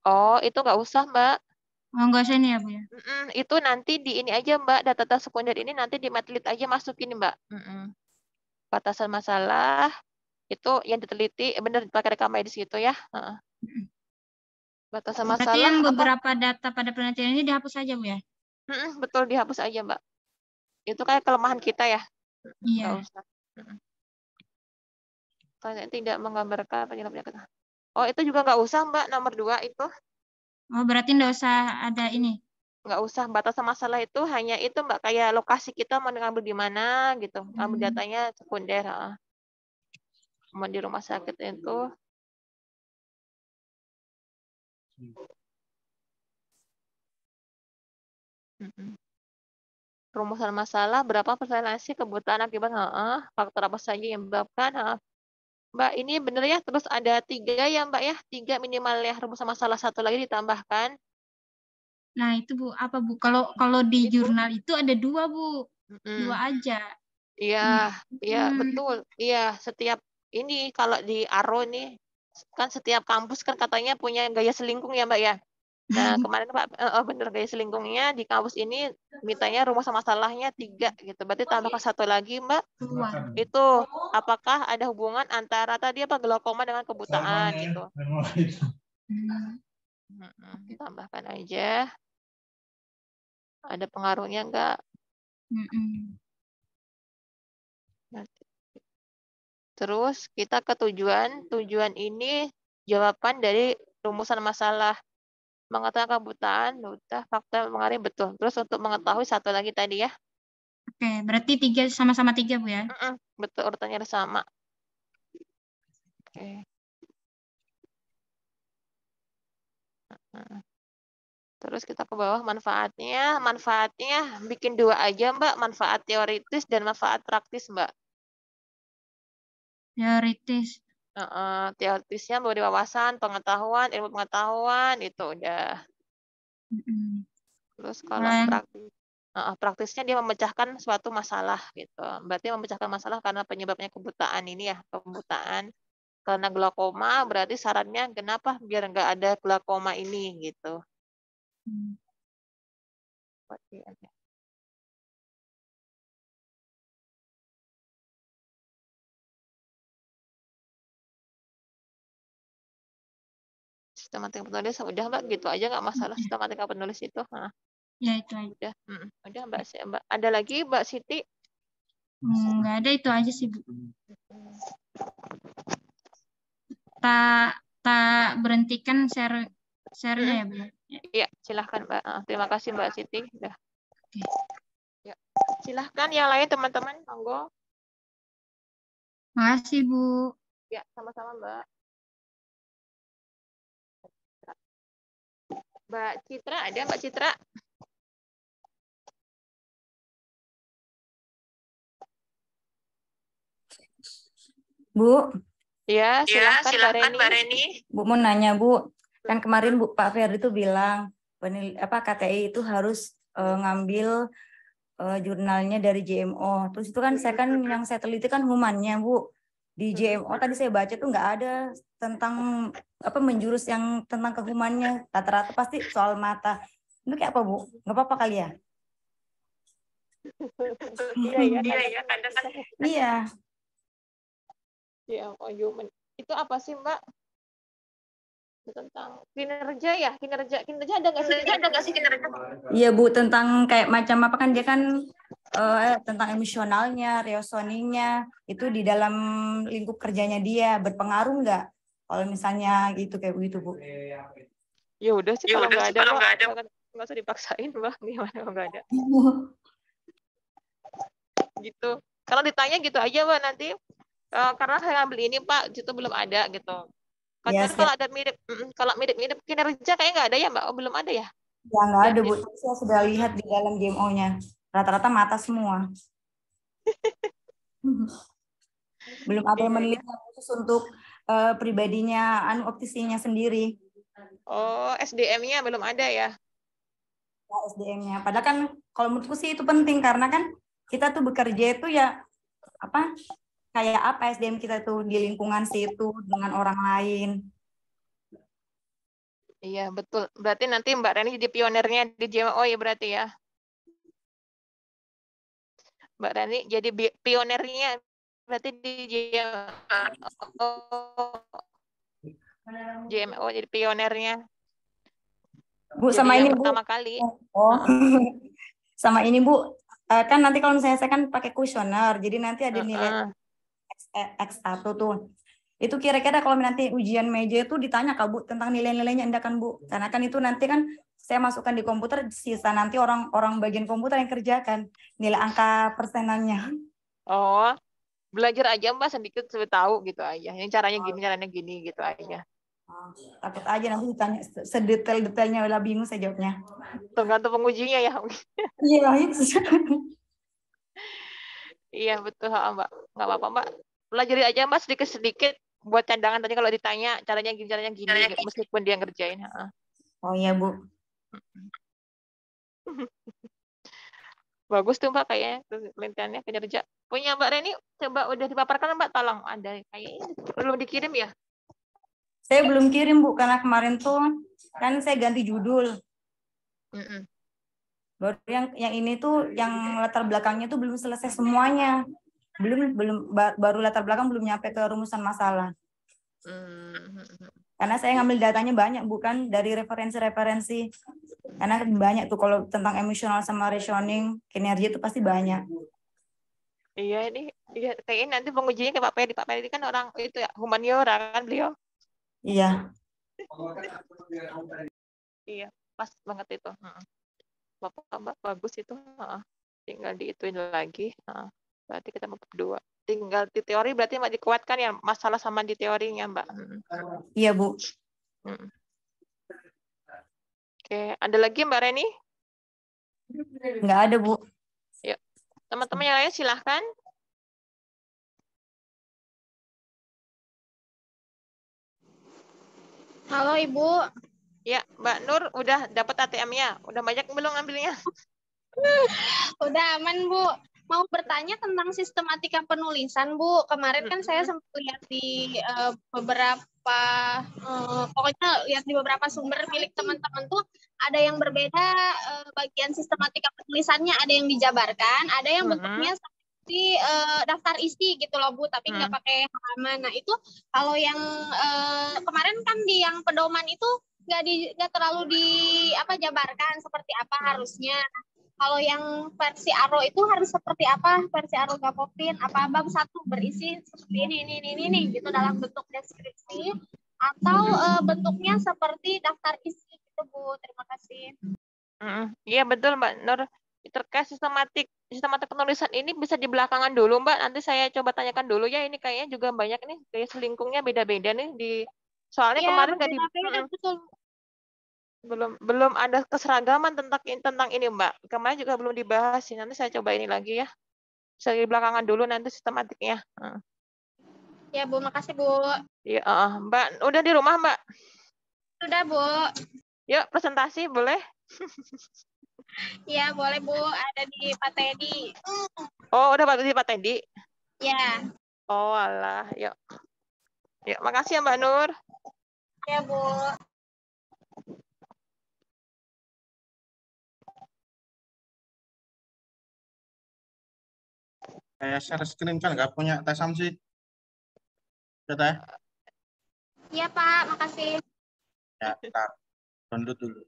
Oh, itu nggak usah Mbak. Oh, nggak usah ini ya Bu ya. Itu nanti di ini aja Mbak, data sekunder ini nanti di Medlit aja masukin Mbak. Batasan masalah itu yang diteliti benar pakai rekam medis gitu ya. Batasan Berarti masalah yang apa? beberapa data pada penelitian ini dihapus saja Bu ya. Betul, dihapus aja Mbak. Itu kayak kelemahan kita ya. Iya. Nggak usah. Tidak menggambarkan penyebabnya. Oh, itu juga nggak usah Mbak, nomor 2 itu. Oh, berarti nggak usah ada ini. Nggak usah, batasan masalah itu hanya itu Mbak, kayak lokasi kita mau ngambil di mana gitu. Ambil datanya sekunder. Mau di rumah sakit itu. Rumusan masalah berapa persentasenya kebutaan akibat faktor apa saja yang menyebabkan. Mbak, ini benar ya, terus ada 3 ya Mbak ya, 3 minimal ya, rumusan masalah 1 lagi ditambahkan. Nah itu Bu, apa Bu? Kalau di jurnal itu ada 2 Bu, 2 aja. Iya, iya betul. Iya, setiap ini kalau di Aro nih kan setiap kampus kan katanya punya gaya selingkung ya Mbak ya. Nah, kemarin Pak, bener gaya selingkungnya di kampus ini mintanya rumus masalahnya 3 gitu. Berarti tambahkan 1 lagi, Mbak. Keluar. Itu apakah ada hubungan antara tadi apa glaukoma dengan kebutaan gitu. Tambahkan aja. Ada pengaruhnya enggak? Terus kita ke tujuan. Tujuan ini jawaban dari rumusan masalah. Mengetahui kebutaan, udah fakta mengaruhi betul. Terus untuk mengetahui 1 lagi tadi ya. Oke, berarti 3 sama-sama 3 Bu ya? Betul, urutannya sama. Oke. Terus kita ke bawah manfaatnya. Manfaatnya bikin 2 aja Mbak. Manfaat teoritis dan manfaat praktis Mbak. Teoritis. Teoritisnya memberi wawasan, pengetahuan, ilmu pengetahuan, itu udah. Terus kalau praktisnya dia memecahkan suatu masalah gitu. Berarti memecahkan masalah karena penyebabnya kebutaan ini ya, kebutaan. Karena glaukoma berarti sarannya kenapa biar nggak ada glaukoma ini gitu. Sistematika penulis udah Mbak, gitu aja nggak masalah sistematika penulis itu. Ya itu aja. Udah Mbak. Ada lagi Mbak Siti? Nggak ada, itu aja sih Bu. Tak berhentikan share-nya ya Bu. Iya, silahkan Mbak. Terima kasih Mbak Siti. Udah. Oke. Ya, silahkan yang lain teman-teman, monggo. Makasih Bu. Ya, sama-sama Mbak. Mbak Citra, ada Mbak Citra? Bu. Ya, silahkan Mbak Reni. Bu mau nanya Bu, kan kemarin Bu Pak Ferdi itu bilang KTI itu harus ngambil jurnalnya dari JMO. Terus itu kan saya yang saya teliti kan humannya Bu. Di JMO tadi saya baca tuh nggak ada tentang menjurus yang tentang kehumannya. Rata-rata pasti soal mata. Itu kayak apa Bu? Nggak apa-apa kali ya? Iya, kadang kan. Iya. Human. Itu apa sih Mbak? Tentang kinerja ya? Kinerja ada nggak sih kinerja? Iya Bu, tentang kayak macam apa kan dia kan tentang emosionalnya, reasoning-nya itu di dalam lingkup kerjanya dia berpengaruh nggak? Kalau misalnya gitu kayak begitu Bu. Ya udah sih kalau nggak ada nggak usah dipaksain Mbak, gimana kalau nggak ada. Gitu. Kalau ditanya gitu aja Mbak nanti. Karena saya ngambil ini Pak, itu belum ada gitu. Kadang kalau ada mirip kinerja kayak nggak ada ya Mbak? Belum ada ya? Ya nggak ada Bu. Saya sudah lihat di dalam GMO-nya. Rata-rata mata semua. Belum ada yang meneliti khusus untuk pribadinya optisinya sendiri. Oh, SDM-nya belum ada ya? Ya, SDM-nya. Padahal kan kalau menurutku sih itu penting karena kan kita tuh bekerja itu ya kayak apa SDM kita tuh di lingkungan situ dengan orang lain. Iya, betul. Berarti nanti Mbak Reni jadi pionernya di JMO ya berarti ya? Mbak Reni jadi pionernya berarti di JMO jadi pionernya. Bu, sama ini Bu. Pertama kali. Oh. Sama ini Bu, kan nanti kalau misalnya saya kan pakai kuesioner, jadi nanti ada nilai X1 tuh. Itu kira-kira kalau nanti ujian meja itu ditanya Kak Bu tentang nilai-nilainya enggak kan Bu? Karena kan itu nanti kan saya masukkan di komputer, sisa nanti orang bagian komputer yang kerjakan nilai angka persenannya. Oh, belajar aja Mbak sedikit tahu gitu aja. Yang caranya gini gitu aja. Takut aja nanti ditanya sedetail-detailnya, udah bingung saya jawabnya. Tergantung pengujinya ya. Iya, Iya betul Mbak. Nggak apa-apa Mbak. Pelajari aja Mbak sedikit-sedikit buat cadangan tadi kalau ditanya caranya gini meskipun dia ngerjain. Oh iya Bu. Bagus tuh Mbak kayaknya penelitiannya kinerja. Punya Mbak Reni coba udah dipaparkan Mbak, tolong ada kayaknya belum dikirim ya. Saya belum kirim Bu, karena kemarin tuh kan saya ganti judul. Baru yang ini tuh yang latar belakangnya tuh belum selesai semuanya. Baru latar belakang belum nyampe ke rumusan masalah. Karena saya ngambil datanya banyak, bukan dari referensi-referensi. Karena banyak tuh kalau tentang emosional sama rationing, kinerja itu pasti banyak. Iya ini, iya kayaknya nanti pengujinya ke Pak Pedi. Pak Pedi kan orang itu ya humaniora kan beliau. Iya. Iya, pas banget itu. Bapak bagus itu. Tinggal diituin lagi. Berarti kita bab 2. Tinggal di teori berarti Mbak dikuatkan ya masalah sama di teorinya Mbak. Iya Bu. Oke, ada lagi Mbak Reni? Nggak ada Bu. Yuk, teman-teman yang lain silahkan. Halo Ibu. Ya, Mbak Nur udah dapat ATM-nya? Udah banyak belum ngambilnya? Udah aman Bu. Mau bertanya tentang sistematika penulisan Bu. Kemarin kan saya sempat lihat di beberapa, pokoknya lihat di beberapa sumber milik teman-teman tuh ada yang berbeda bagian sistematika penulisannya, ada yang dijabarkan, ada yang bentuknya seperti daftar isi gitu loh Bu, tapi nggak pakai halaman. Nah itu kalau yang kemarin kan di yang pedoman itu nggak terlalu jabarkan seperti apa harusnya. Kalau yang versi Aro itu harus seperti apa? Versi Aro Gapopin, apa bab 1 berisi seperti ini gitu dalam bentuk deskripsi, atau bentuknya seperti daftar isi gitu Bu. Terima kasih. Iya betul Mbak Nur. Terkait sistematik penulisan ini bisa di belakangan dulu Mbak. Nanti saya coba tanyakan dulu ya. Ini kayaknya juga banyak nih gaya selingkungnya beda-beda nih di. Soalnya kemarin nggak di. Betul. Belum ada keseragaman tentang ini Mbak. Kemarin juga belum dibahas sih. Nanti saya coba ini lagi ya. Bisa di belakangan dulu nanti sistematiknya. Ya Bu, makasih Bu. Ya, Mbak, udah di rumah Mbak? Sudah Bu. Yuk presentasi boleh? Iya boleh Bu, ada di Pak Teddy. Oh udah di Pak Teddy? Ya. Oh alah, yuk. Yuk, makasih ya Mbak Nur. Ya Bu. Saya share screen kan nggak punya tes Samsi. Teh? Iya Pak, makasih. Ya, bentar. Download dulu.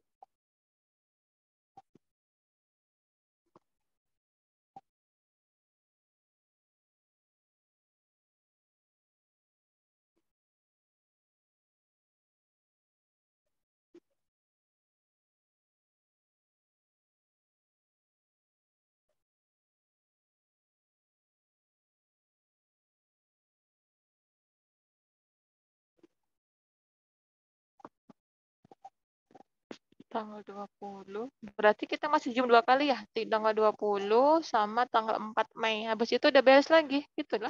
Tanggal 20. Berarti kita masih Zoom 2 kali ya? Tanggal 20 sama tanggal 4 Mei. Habis itu udah beres lagi. Gitu lah.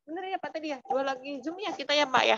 Bener ya Pak tadi ya? 2 lagi Zoom ya kita ya Pak ya?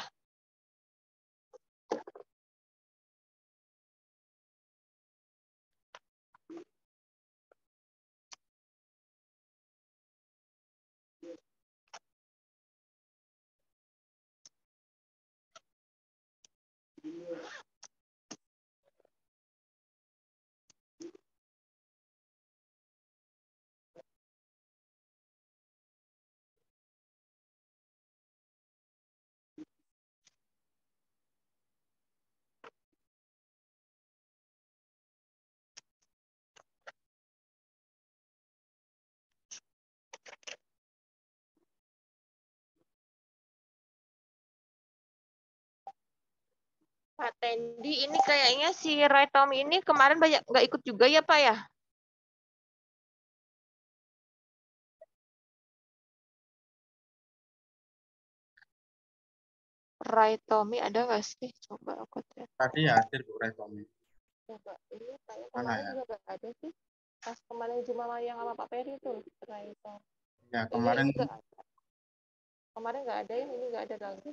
Pak Tendi, ini kayaknya si Ray Tom ini kemarin banyak nggak ikut juga ya Pak ya? Ray Tommy ada nggak sih? Coba aku cek. Tadi ya hadir Bu Rekomi. Coba ini kayak Mana kemarin ya? juga nggak ada sih. Pas kemarin Jumawa yang sama Pak Peri itu Ray Tom. Ya, Iya kemarin ini nggak ada. Kemarin nggak ada, ini nggak ada lagi.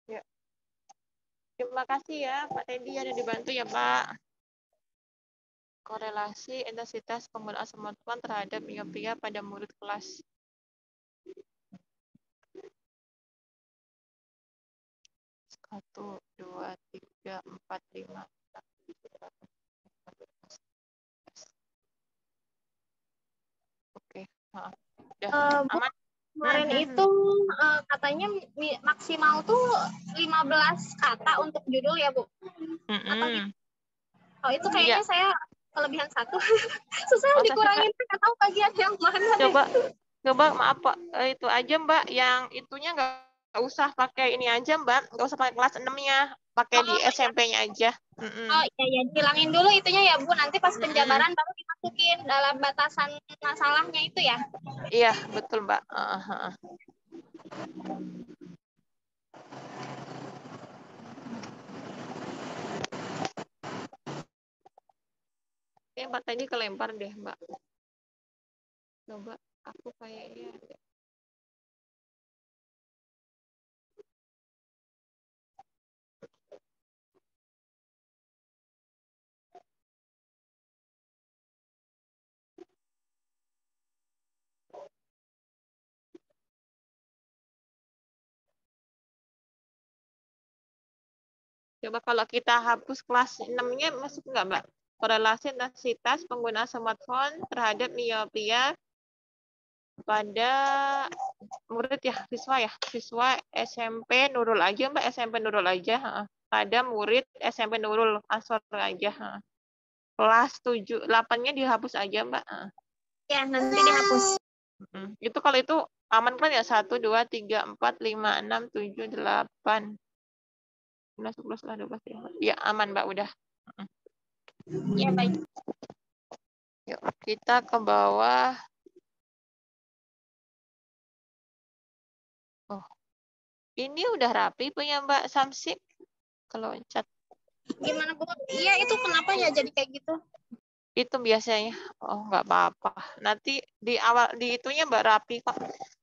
Ya. Terima kasih ya Pak Teddy, ada dibantu ya Pak. Korelasi intensitas penggunaan smartphone terhadap miopia pada murid kelas. Satu, dua, tiga, empat, lima. Oke, udah Bu, aman. kemarin itu katanya maksimal tuh 15 kata untuk judul ya Bu? Atau gitu? Oh itu kayaknya saya kelebihan satu. Susah dikurangin, nggak tahu bagian yang mana. Coba maaf Pak, itu aja Mbak, yang itunya nggak usah pakai ini aja Mbak, nggak usah pakai kelas 6-nya, pakai di SMP-nya aja. Oh iya, hilangin dulu itunya ya Bu, nanti pas penjabaran baru dimasukin dalam batasan masalahnya itu ya? Iya, betul Mbak. Oke, Mbak tadi kelempar deh Mbak. Coba aku kayaknya coba kalau kita hapus kelas 6-nya masuk nggak Mbak? Korelasi intensitas penggunaan smartphone terhadap miopia pada murid ya, siswa SMP Nurul aja Mbak, SMP Nurul aja. Pada murid SMP Nurul Ansor aja. Kelas 7, 8-nya dihapus aja Mbak. Ya, nanti dihapus. Itu kalau itu aman kan ya? 1, 2, 3, 4, 5, 6, 7, 8. 11, 12, 13. Ya aman Mbak, udah. Ya baik. Yuk, kita ke bawah. Oh, ini udah rapi punya Mbak Samsi. Kalau cat. Gimana Bu? Iya itu kenapa ya jadi kayak gitu? Itu biasanya. Oh nggak apa-apa. Nanti di awal di itunya Mbak rapi kok.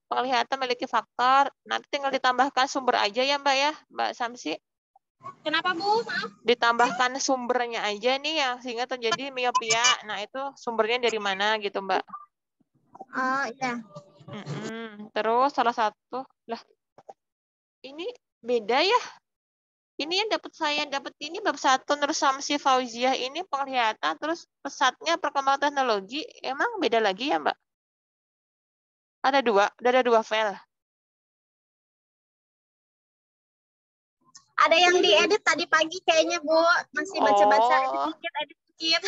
Penglihatan memiliki faktor. Nanti tinggal ditambahkan sumber aja ya Mbak ya, Mbak Samsi. Kenapa Bu? Maaf. Ditambahkan sumbernya aja nih yang sehingga terjadi miopia. Nah itu sumbernya dari mana gitu Mbak? Oh iya. Terus salah satu lah ini beda ya. Ini yang dapat ini bab 1 Nur Samsi Fauziah ini penglihatan, terus pesatnya perkembangan teknologi. Emang beda lagi ya Mbak? Ada dua file. Ada yang diedit tadi pagi kayaknya Bu, masih baca-baca edit dikit.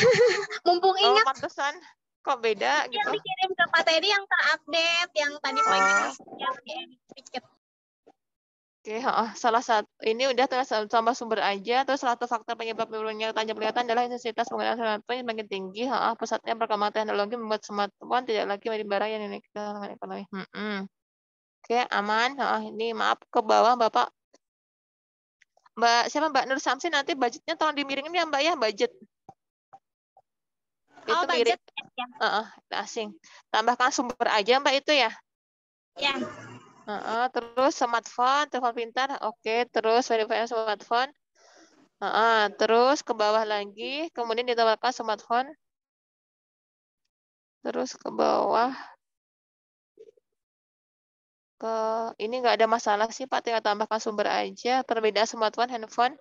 Mumpung ingat. Oh, pantesan. Kok beda gitu? Yang dikirim ke Pak Teddy yang terupdate, yang tadi pagi yang diedit dikit. Oke, salah satu ini udah tambah sumber aja. Terus salah satu faktor penyebab menurunnya tajam kelihatan adalah intensitas penggunaan smartphone yang semakin tinggi. Pesatnya perkembangan teknologi membuat smartphone tidak lagi menjadi barang yang dinilai ekonomi. Oke, aman. Ini maaf ke bawah Bapak. Mbak siapa Mbak Nur Samsi, nanti budgetnya tolong dimiringin ya Mbak ya, budget. Itu budget ya. Asing. Tambahkan sumber aja Mbak itu ya. Ya. Terus smartphone, telepon pintar, oke. Terus verifikasi smartphone. Terus ke bawah lagi, kemudian ditambahkan smartphone. Terus ke bawah. Ini nggak ada masalah sih Pak, tinggal tambahkan sumber aja. Perbedaan smartphone, handphone.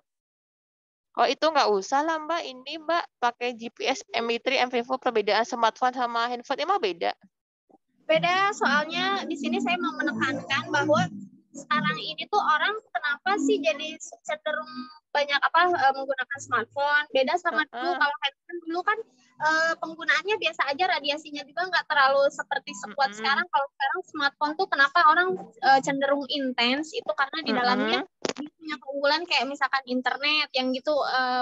Oh itu nggak usah lah Mbak, ini Mbak pakai GPS, MI3, MV4, perbedaan smartphone sama handphone emang beda? Beda, soalnya di sini saya mau menekankan bahwa sekarang ini tuh orang kenapa sih jadi cenderung banyak menggunakan smartphone. Beda sama dulu, kalau handphone dulu kan penggunaannya biasa aja, radiasinya juga nggak terlalu seperti sekuat sekarang. Kalau sekarang smartphone tuh kenapa orang cenderung intens itu karena di dalamnya punya keunggulan kayak misalkan internet yang gitu,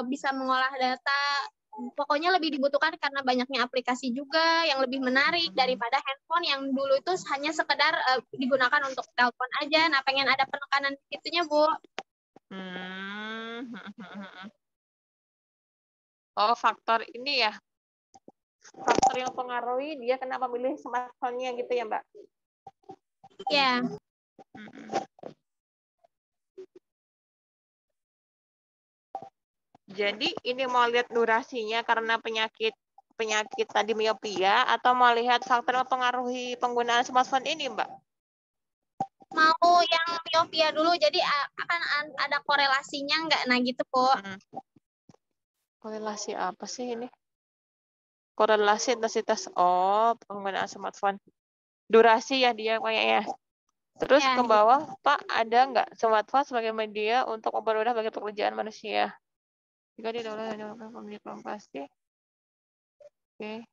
bisa mengolah data. Pokoknya lebih dibutuhkan karena banyaknya aplikasi juga yang lebih menarik daripada handphone yang dulu itu hanya sekedar digunakan untuk telepon aja. Nah, pengen ada penekanan itunya, Bu. Oh, faktor ini ya. Faktor yang mempengaruhi dia kenapa milih smartphone-nya gitu ya, Mbak? Ya. Jadi ini mau lihat durasinya karena penyakit tadi miopia atau mau lihat faktor mempengaruhi penggunaan smartphone ini, Mbak? Mau yang miopia dulu, jadi akan ada korelasinya nggak? Nah gitu, Bu. Korelasi apa sih ini? Korelasi intensitas penggunaan smartphone. Durasi ya dia kayaknya. Terus Ya, ke bawah, Pak, ada nggak smartphone sebagai media untuk mempermudah bagi pekerjaan manusia? Jika di dalam hanya melakukan pasti. Oke.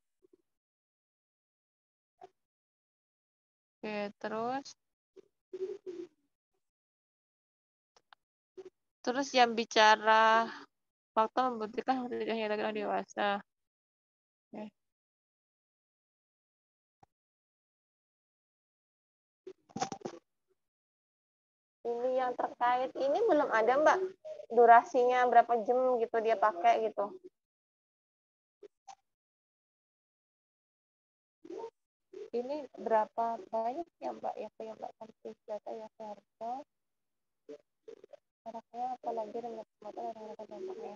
Oke, terus yang bicara fakta membuktikan tidak hanya orang dewasa. Oke. Ini yang terkait ini belum ada, Mbak. Durasinya berapa jam gitu dia pakai gitu. Ini berapa banyak ya, Mbak, ya Mbak sampai data ya harga. Harapnya apalagi dengan kesempatan yang ada dampaknya.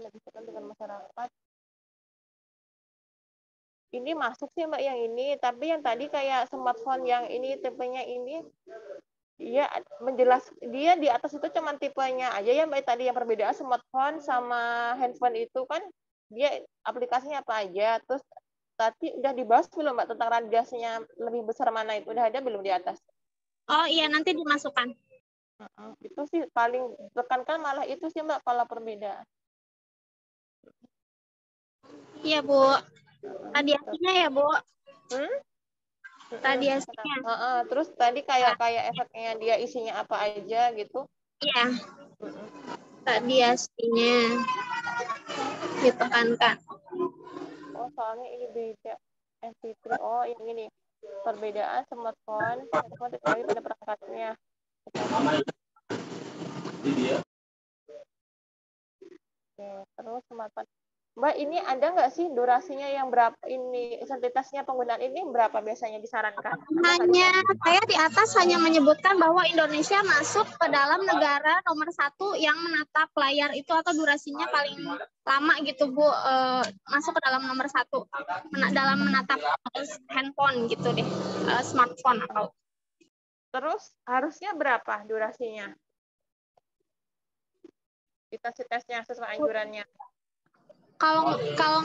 Lebih cepat dengan masyarakat. Ini masuk sih, Mbak, yang ini, tapi yang tadi kayak smartphone yang ini tipenya ini dia dia di atas itu cuma tipenya aja ya, Mbak, tadi yang perbedaan smartphone sama handphone itu kan dia aplikasinya apa aja. Terus tadi udah dibahas belum, Mbak, tentang radiasinya lebih besar mana itu? Udah ada belum di atas? Oh iya, nanti dimasukkan. Itu sih paling tekankan malah itu sih, Mbak, kalau perbedaan. Iya, Bu. Radiasinya ya, Bu. Radiasinya. Terus tadi kayak efeknya dia isinya apa aja gitu. Iya. Radiasinya ditekankan. Oh, soalnya ini beda. MP3. Oh, yang ini. Perbedaan smartphone diketahui pada perangkatnya. Oke, terus smartphone. Mbak, ini ada nggak sih durasinya yang berapa ini, intensitasnya penggunaan ini berapa biasanya disarankan? Saya di atas hanya menyebutkan bahwa Indonesia masuk ke dalam negara nomor 1 yang menatap layar itu atau durasinya paling lama gitu, Bu, masuk ke dalam nomor 1 dalam menatap handphone gitu deh, smartphone atau. Terus harusnya berapa durasinya? Intensitasnya sesuai anjurannya. Kalau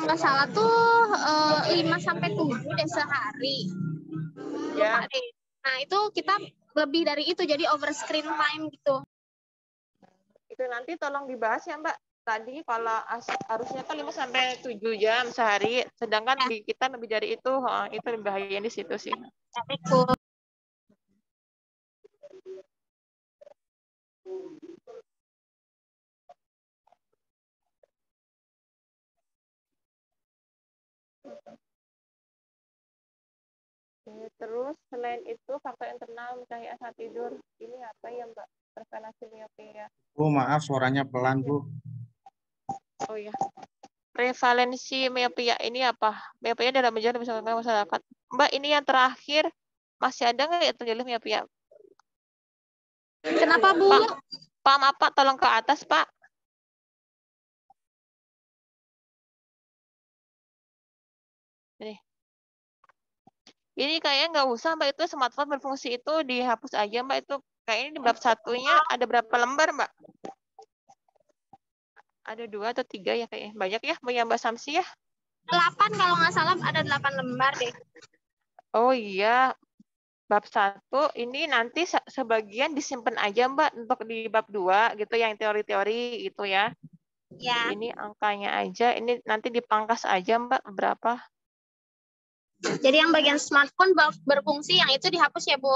nggak salah tuh 5-7 deh sehari. Ya. Nah itu kita lebih dari itu, jadi over screen time gitu. Itu nanti tolong dibahas ya, Mbak. Tadi kalau harusnya kan 5-7 jam sehari, sedangkan di kita lebih dari itu lebih bahaya di situ sih. Terus selain itu faktor internal misalnya saat tidur, ini apa ya, Mbak? Prevalensi miopia. Bu, maaf suaranya pelan, Bu. Oh iya. Prevalensi miopia ini apa? Miopia dalam masyarakat. Mbak, ini yang terakhir masih ada nggak ya terjadi miopia? Kenapa, Bu? Pak, maaf, Pak, tolong ke atas, Pak. Ini kayaknya nggak usah, Mbak, itu smartphone berfungsi itu dihapus aja, Mbak. Itu kayaknya di bab 1-nya ada berapa lembar, Mbak? Ada 2 atau 3 ya kayaknya. Banyak ya, Mbak Samsi ya? 8 kalau nggak salah, ada 8 lembar deh. Oh iya, bab 1 ini nanti sebagian disimpan aja, Mbak, untuk di bab 2 gitu, yang teori-teori gitu ya. Ya. Ini angkanya aja, ini nanti dipangkas aja, Mbak, berapa? Jadi yang bagian smartphone berfungsi yang itu dihapus ya, Bu?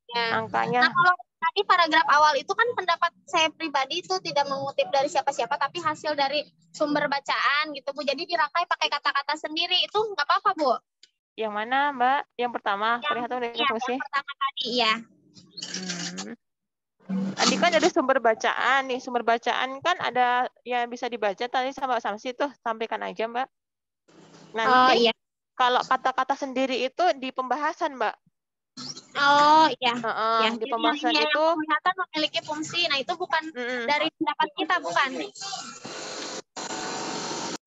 Ya. Angkanya. Nah, kalau tadi paragraf awal itu kan pendapat saya pribadi itu tidak mengutip dari siapa-siapa, tapi hasil dari sumber bacaan gitu, Bu. Jadi dirangkai pakai kata-kata sendiri, itu nggak apa-apa, Bu? Yang mana, Mbak? Yang pertama? Yang pertama tadi, ya. Tadi kan ada sumber bacaan nih. Sumber bacaan kan ada yang bisa dibaca tadi sama Samsi tuh. Sampaikan aja, Mbak. Nanti kalau kata-kata sendiri itu di pembahasan, Mbak. Oh iya. Ya, Di jadi pembahasan yang itu, penglihatan memiliki fungsi. Nah, itu bukan dari pendapat kita, bukan?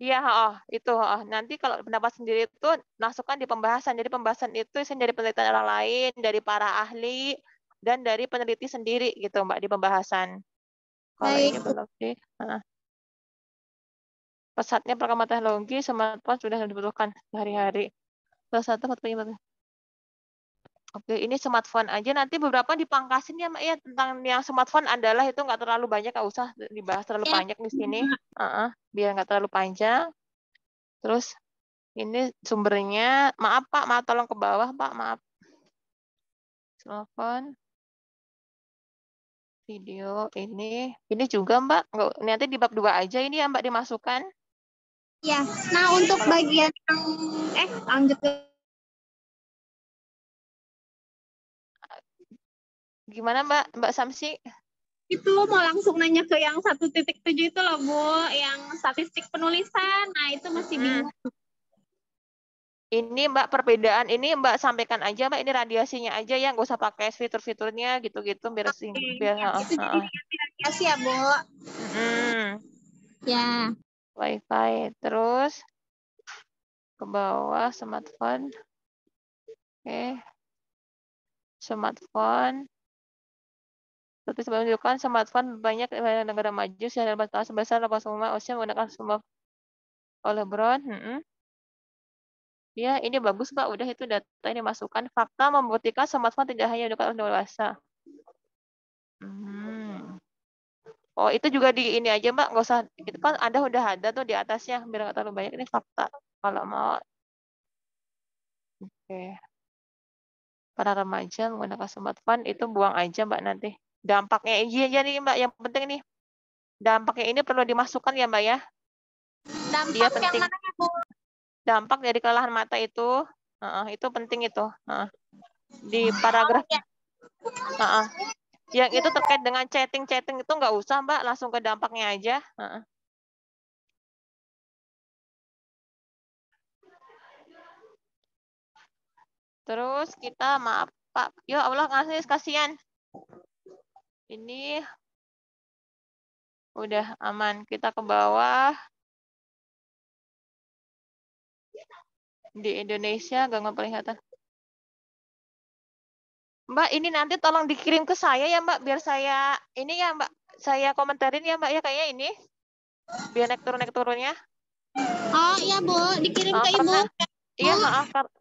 iya, itu. Nanti kalau pendapat sendiri itu masukkan di pembahasan. Jadi pembahasan itu isinya dari penelitian orang lain, dari para ahli, dan dari peneliti sendiri gitu, Mbak, di pembahasan. Kalau Baik. ini belum sih. Pesatnya perkembangan teknologi, smartphone sudah dibutuhkan sehari-hari. Salah satu fotonya. Oke, ini smartphone aja. Nanti beberapa dipangkasin ya, Mbak, ya. Tentang yang smartphone adalah itu nggak terlalu banyak, nggak usah dibahas terlalu Ya. banyak di sini. Biar nggak terlalu panjang. Terus ini sumbernya. Maaf, Pak. Maaf, tolong ke bawah, Pak. Maaf. Smartphone. Video ini. Ini juga, Mbak. Nggak, nanti di bab 2 aja ini ya, Mbak, dimasukkan. Ya. Nah, untuk bagian yang lanjut ke Gimana, Mbak? Mbak Samsi? itu mau langsung nanya ke yang 1.7 itu loh, Bu, yang statistik penulisan. Nah, itu masih bingung. Ini Mbak perbedaan ini Mbak sampaikan aja, Mbak, ini radiasinya aja ya, nggak usah pakai fitur-fiturnya gitu-gitu biar biar Itu jadi radiasi ya, Bu. Ya. Wifi terus ke bawah smartphone. Oke. Smartphone. Seperti sebelum menunjukkan smartphone banyak negara maju dan sebesar 8,5 usia menggunakan semua oleh Brown. Ya, ini bagus, Pak. Udah itu data ini masukkan. Fakta membuktikan smartphone tidak hanya digunakan oleh dewasa. Oh, itu juga di ini aja, Mbak. Nggak usah. Itu kan udah ada tuh di atasnya. Biar nggak terlalu banyak. Ini fakta. Kalau mau. Oke. Para remaja menggunakan smartphone itu buang aja, Mbak, nanti. Dampaknya aja nih, Mbak. Yang penting nih. Dampaknya ini perlu dimasukkan ya, Mbak, ya. Dampak Dia penting. yang mana ya, Bu? Dampak dari kelelahan mata itu. Itu penting itu. Di paragraf. Yang itu terkait dengan chatting-chatting itu nggak usah, Mbak. Langsung ke dampaknya aja. Terus kita, maaf, Pak. Ya Allah, ngasih kasihan. Ini udah aman. Kita ke bawah. Di Indonesia gangguan penglihatan. Mbak, ini nanti tolong dikirim ke saya ya, Mbak. Biar saya, ini ya, Mbak. Saya komentarin ya, Mbak, ya. Kayaknya ini. Biar naik turunnya. Oh iya, Bu. Dikirim ke Ibu. Iya,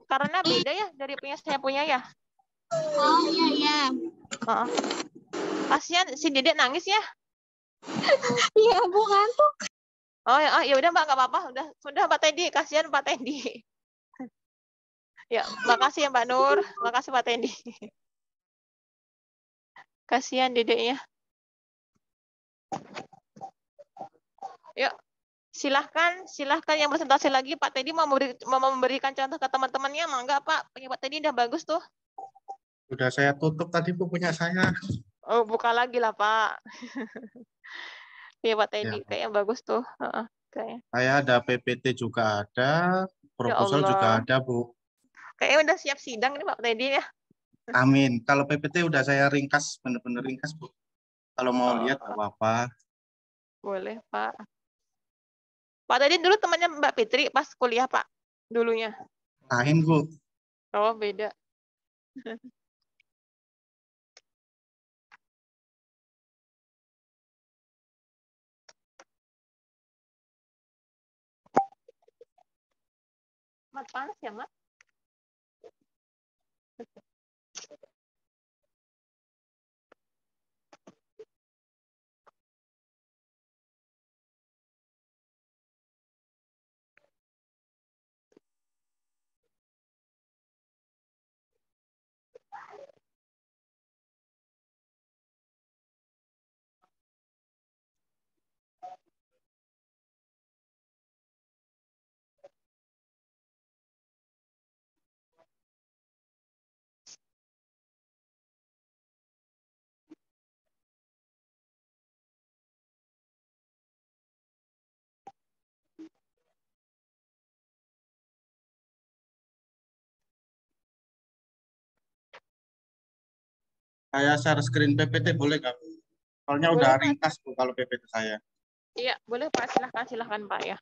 karena beda ya dari saya punya ya. Oh iya. Kasihan si Dedek nangis ya. Iya, Bu, ngantuk. Oh ya udah, Mbak, nggak apa-apa. Sudah Mbak Teddy, kasihan Pak Teddy. Ya, makasih ya Mbak Nur, makasih Pak Teddy. Kasihan Dedeknya. Yuk, silahkan yang presentasi lagi. Pak Teddy mau memberikan contoh ke teman-temannya, enggak Pak? Punya Pak Teddy udah bagus tuh. Sudah saya tutup tadi Bu punya saya. Oh, buka lagi lah Pak. Iya Pak Teddy, Ya. kayaknya bagus tuh. Kayaknya. Saya ada PPT juga ada, proposal Ya juga ada Bu. Kayaknya udah siap sidang nih Pak Teddy ya. Amin. Kalau PPT udah saya ringkas, bener-bener ringkas Bu. Kalau mau lihat apa-apa. Boleh Pak. Pak Teddy dulu temannya Mbak Fitri pas kuliah Pak, dulunya. Lain Bu. Oh beda. Mat panas ya, Mat? Saya share screen PPT boleh nggak, Bu? Soalnya Boleh, udah Pak. ringkas, Bu, kalau PPT saya. Iya, boleh Pak. Silahkan Pak ya.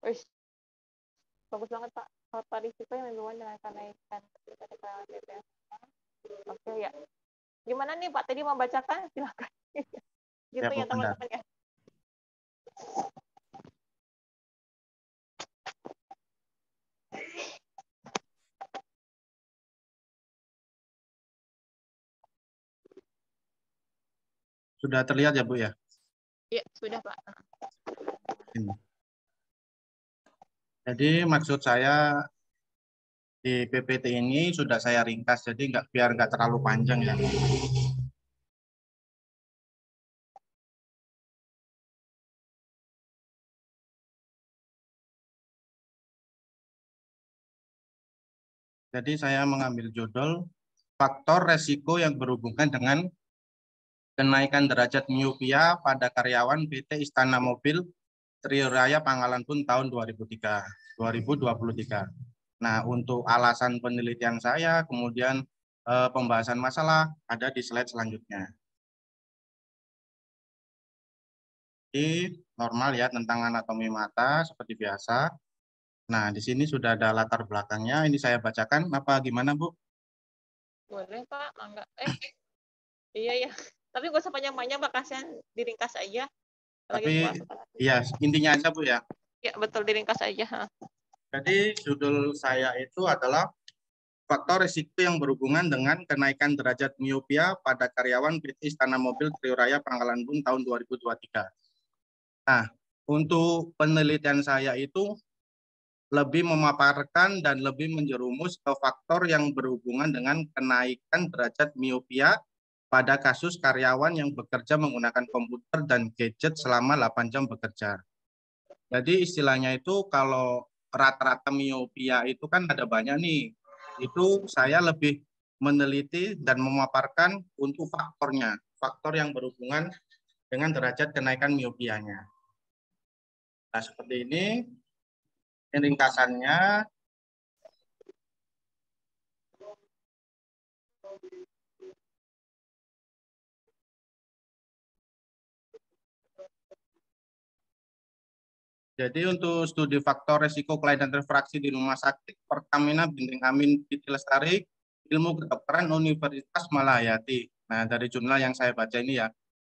Wis, bagus banget Pak. Faktor risiko yang berhubungan dengan kenaikan BPS. Oke ya. Gimana nih Pak? Tadi mau bacakan? Silahkan. Gitu Ya, ya Bu, bentar. teman-teman ya. Sudah terlihat ya, Bu ya? Iya, sudah Pak. Ini. Jadi maksud saya di PPT ini sudah saya ringkas, jadi biar nggak terlalu panjang ya. Jadi saya mengambil judul faktor resiko yang berhubungan dengan kenaikan derajat miopia pada karyawan PT Istana Mobil Trio Raya Pangkalan Bun tahun 2023. Nah, untuk alasan penelitian saya, kemudian pembahasan masalah ada di slide selanjutnya. Jadi normal ya tentang anatomi mata seperti biasa. Nah, di sini sudah ada latar belakangnya. Ini saya bacakan apa gimana, Bu? Boleh Pak, mangga. Iya ya. Tapi nggak usah panjang-panjang Pak, kasihan diringkas aja. Lagi Tapi puasa. ya intinya aja, Bu ya. Ya, betul diringkas aja. Jadi judul saya itu adalah faktor risiko yang berhubungan dengan kenaikan derajat miopia pada karyawan PT Istana Mobil Trio Raya Pangkalan Bun tahun 2023. Nah, untuk penelitian saya itu lebih memaparkan dan lebih menjerumus ke faktor yang berhubungan dengan kenaikan derajat miopia pada kasus karyawan yang bekerja menggunakan komputer dan gadget selama 8 jam bekerja. Jadi istilahnya itu kalau rata-rata miopia itu kan ada banyak nih. Itu saya lebih meneliti dan memaparkan untuk faktornya, faktor yang berhubungan dengan derajat kenaikan miopianya. Nah, seperti ini ringkasannya. Jadi untuk studi faktor resiko kelainan refraksi di Rumah Sakit Pertamina Bintang Amin Titi Lestari, Ilmu Kedokteran Universitas Malahayati. Nah, dari jurnal yang saya baca ini ya,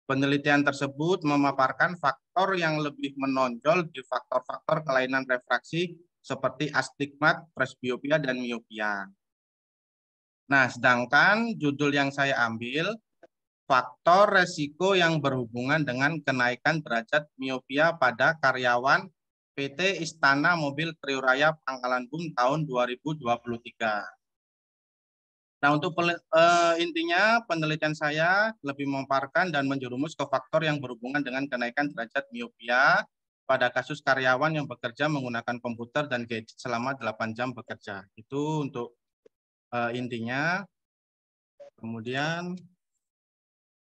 penelitian tersebut memaparkan faktor yang lebih menonjol di faktor-faktor kelainan refraksi seperti astigmat, presbiopia, dan miopia. Nah, sedangkan judul yang saya ambil, faktor resiko yang berhubungan dengan kenaikan derajat miopia pada karyawan PT Istana Mobil Trio Raya Pangkalan Bun tahun 2023. Nah, untuk intinya penelitian saya lebih memaparkan dan menjerumus ke faktor yang berhubungan dengan kenaikan derajat miopia pada kasus karyawan yang bekerja menggunakan komputer dan gadget selama 8 jam bekerja. Itu untuk intinya. Kemudian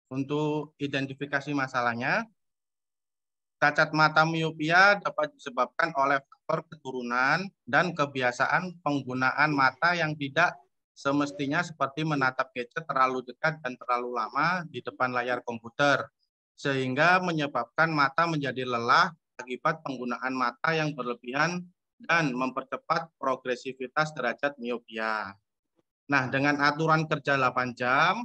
untuk identifikasi masalahnya, cacat mata miopia dapat disebabkan oleh faktor keturunan dan kebiasaan penggunaan mata yang tidak semestinya seperti menatap gadget terlalu dekat dan terlalu lama di depan layar komputer, sehingga menyebabkan mata menjadi lelah akibat penggunaan mata yang berlebihan dan mempercepat progresivitas derajat miopia. Nah, dengan aturan kerja 8 jam,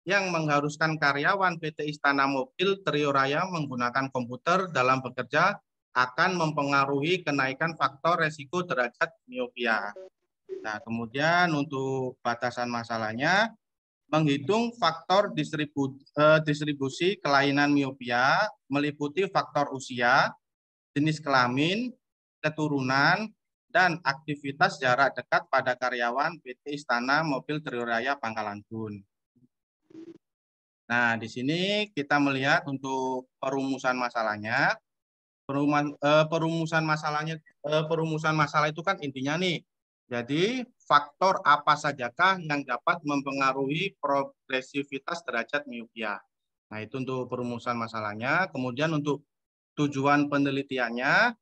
yang mengharuskan karyawan PT Istana Mobil Trio Raya menggunakan komputer dalam bekerja akan mempengaruhi kenaikan faktor resiko derajat miopia. Nah, kemudian untuk batasan masalahnya, menghitung faktor distribusi kelainan miopia meliputi faktor usia, jenis kelamin, keturunan, dan aktivitas jarak dekat pada karyawan PT Istana Mobil Trio Raya Pangkalan Bun. Nah, di sini kita melihat untuk perumusan masalahnya. Perumusan masalah itu kan intinya nih. Jadi faktor apa sajakah yang dapat mempengaruhi progresivitas derajat miopia. Nah, itu untuk perumusan masalahnya. Kemudian untuk tujuan penelitiannya,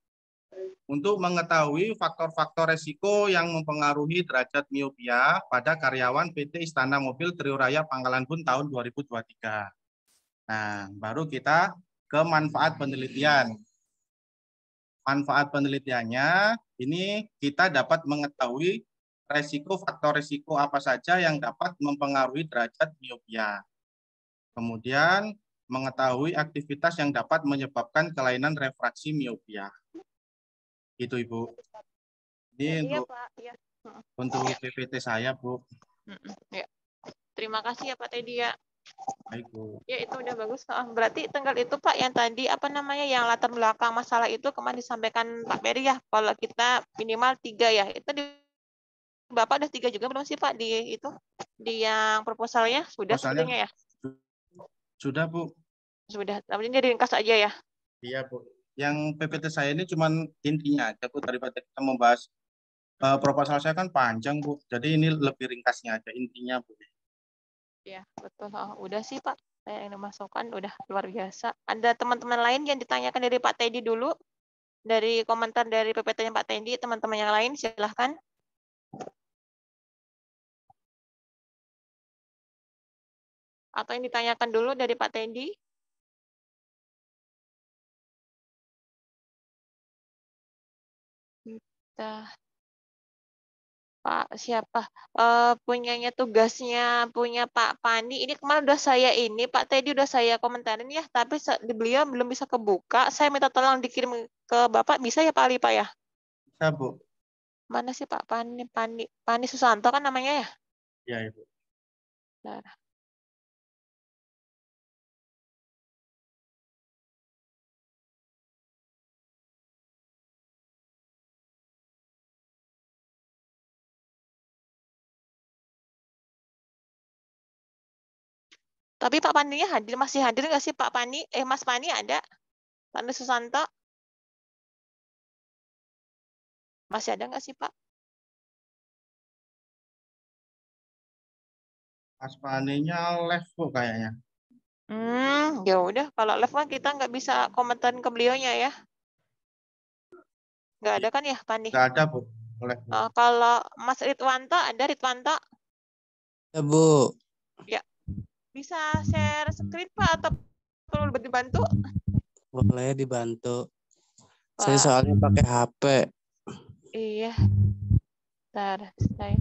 untuk mengetahui faktor-faktor resiko yang mempengaruhi derajat miopia pada karyawan PT Istana Mobil Triuraya Pangkalan Bun tahun 2023. Nah, baru kita ke manfaat penelitian. Manfaat penelitiannya, ini kita dapat mengetahui faktor resiko apa saja yang dapat mempengaruhi derajat miopia. Kemudian, mengetahui aktivitas yang dapat menyebabkan kelainan refraksi miopia. Itu, Ibu. Ini Iya, untuk, Pak. Iya. untuk PPT saya, Bu. Ya. Terima kasih ya Pak Teddy ya. Baik, Bu. Ya itu udah bagus. Berarti tanggal itu Pak yang tadi apa namanya yang latar belakang masalah itu kemarin disampaikan Pak Beri ya. Kalau kita minimal 3 ya. Itu di Bapak udah 3 juga belum sih Pak di itu di yang proposalnya sudah sebetulnya ya. Sudah, Bu. Sudah. Tapi ini diringkas aja ya. Iya, Bu. Yang PPT saya ini cuman intinya aja, Bu, daripada kita membahas proposal saya kan panjang, Bu. Jadi ini lebih ringkasnya aja intinya, Bu. Ya, betul. Udah sih Pak. Saya yang dimasukkan udah luar biasa. Ada teman-teman lain yang ditanyakan dari Pak Teddy dulu? Dari komentar dari PPT-nya Pak Teddy, teman-teman yang lain silahkan. Atau yang ditanyakan dulu dari Pak Teddy? Kita Pak siapa punyanya tugasnya punya Pak Pani. Ini kemarin udah saya ini Pak Teddy udah saya komentarin ya, tapi beliau belum bisa kebuka. Saya minta tolong dikirim ke Bapak, bisa ya Pak Ali Pak ya? Bisa, Bu. Mana sih Pak Pani Susanto kan namanya ya? Iya, Ibu. Nah. Tapi Pak Paninya masih hadir nggak sih Pak Pani? Mas Pani ada? Pani Susanto? Masih ada nggak sih Pak? Mas Paninya live, Bu, kayaknya. Ya udah. Kalau live kan kita nggak bisa komentarin ke beliaunya ya. Nggak ada kan ya Pani? Nggak ada, Bu. Live, Bu. Kalau Mas Ridwanto ada Ridwanto? Ya, Bu. Ya. Bisa share screen Pak atau perlu dibantu? Boleh dibantu. Pak. Saya soalnya pakai HP. Iya. Bentar, saya.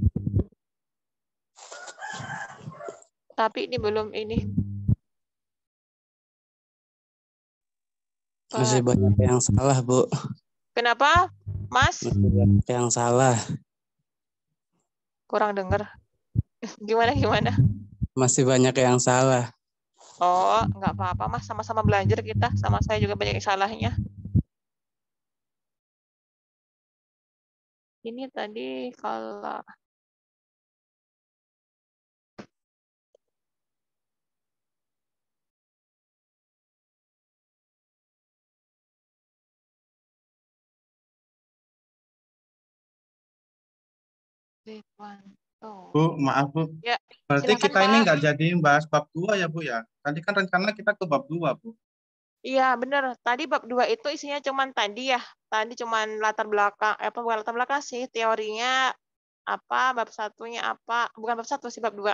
Tapi ini belum ini. Masih banyak yang salah, Bu. Kenapa, Mas? Masih banyak yang salah. Kurang dengar. Gimana? Masih banyak yang salah. Oh, nggak apa-apa, Mas. Sama-sama belajar kita. Sama saya juga banyak salahnya. Ini tadi kalau Bu, maaf, Bu. Ya, berarti silakan, kita ini Pak. nggak jadi bahas bab 2 ya, Bu ya? Tadi kan rencana kita ke bab 2, Bu. Iya, benar. Tadi bab 2 itu isinya cuman tadi ya. Tadi cuman latar belakang, bukan latar belakang sih, teorinya apa, bab satunya apa, bukan bab 1 sih, bab 2.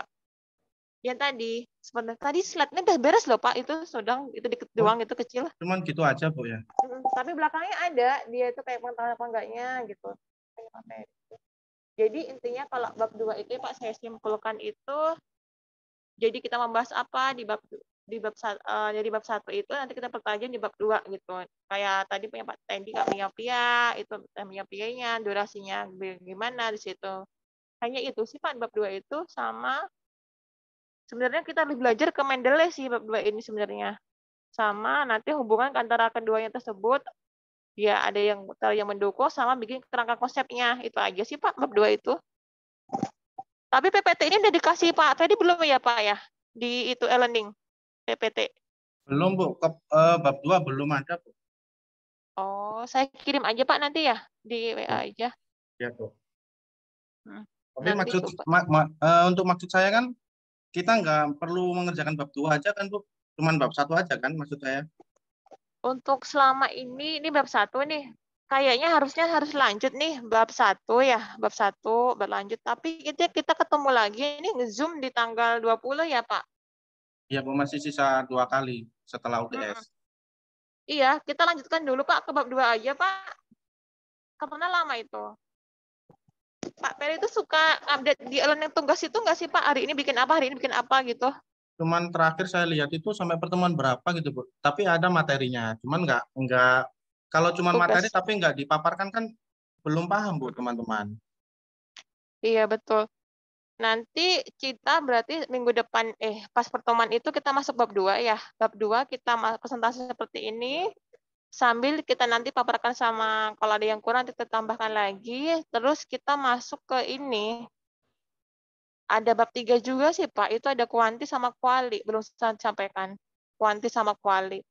Yang tadi, sebenarnya tadi slide-nya udah beres loh, Pak. Itu sedang, itu dikit doang, itu kecil. Cuman gitu aja, Bu ya? Tapi belakangnya ada, dia itu kayak pengetahuan apa enggaknya, gitu. Jadi intinya kalau bab 2 itu, Pak, saya simpulkan itu, jadi kita membahas apa di bab jadi bab 1 itu nanti kita pertajam di bab 2 gitu. Kayak tadi punya Pak Tendi miopia, itu miopianya, durasinya gimana di situ. Hanya itu sih Pak bab 2 itu, sama sebenarnya kita lebih belajar ke Mendeley sih bab 2 ini sebenarnya. Sama nanti hubungan antara keduanya tersebut, ya ada yang mendukung sama bikin kerangka konsepnya. Itu aja sih Pak bab 2 itu. Tapi PPT ini udah dikasih Pak Teddy belum ya Pak ya? Di itu e-learning PPT. Belum, Bu. Bab 2 belum ada, Bu. Oh, saya kirim aja Pak nanti ya di WA aja. Ya, Bu. Tapi Nanti maksud coba. untuk maksud saya kan kita nggak perlu mengerjakan bab 2 aja kan Bu, cuman bab 1 aja kan maksud saya. Untuk selama ini bab 1 nih. Kayaknya harus lanjut nih bab 1 ya, bab 1 berlanjut. Tapi kita ketemu lagi ini nge-Zoom di tanggal 20 ya, Pak. Iya Bu, masih sisa 2 kali setelah UTS. Iya, kita lanjutkan dulu Pak ke bab 2 aja, Pak. Karena lama itu. Pak Peri itu suka update di learning tugas itu nggak sih Pak? Hari ini bikin apa, hari ini bikin apa gitu. Cuman terakhir saya lihat itu sampai pertemuan berapa gitu Bu. Tapi ada materinya, cuman nggak kalau cuman materi Tugas. tapi nggak dipaparkan kan belum paham Bu teman-teman. Iya, betul. Nanti kita berarti minggu depan, pas pertemuan itu kita masuk bab 2 ya. Bab 2 kita presentasi seperti ini, sambil kita nanti paparkan sama, kalau ada yang kurang kita tambahkan lagi, terus kita masuk ke ini. Ada bab 3 juga sih Pak, itu ada kuanti sama kuali, belum saya sampaikan. Kuanti sama kuali.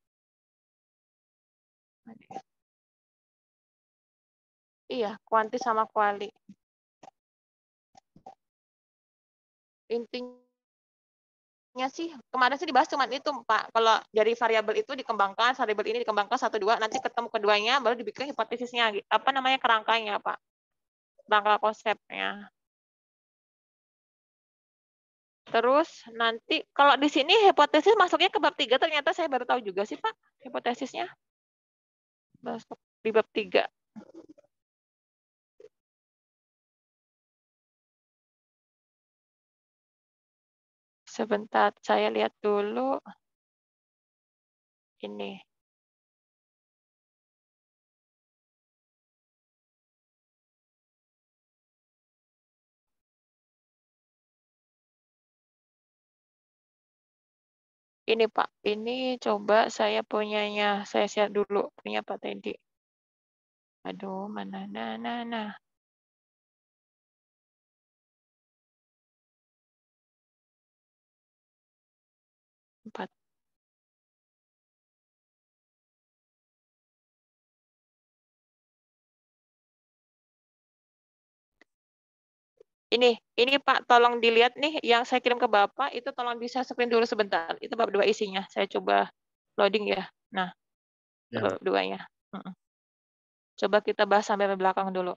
Iya, kuanti sama kuali. Intinya sih kemarin sih dibahas cuman itu Pak. Kalau dari variabel itu dikembangkan, variabel ini dikembangkan 1 2, nanti ketemu keduanya baru dibikin hipotesisnya, apa namanya, kerangkanya Pak. Kerangka konsepnya. Terus nanti kalau di sini hipotesis masuknya ke bab 3, ternyata saya baru tahu juga sih Pak, hipotesisnya masuk di bab 3. Sebentar, saya lihat dulu. Ini. Ini Pak, ini coba saya punyanya, saya share dulu punya Pak Teddy. Aduh, mana, nah. 4. Ini Pak, tolong dilihat nih yang saya kirim ke Bapak, itu tolong bisa screen dulu sebentar. Itu bab 2 isinya. Saya coba loading ya. Nah, Ya. bab 2-nya. Coba kita bahas sampai belakang dulu.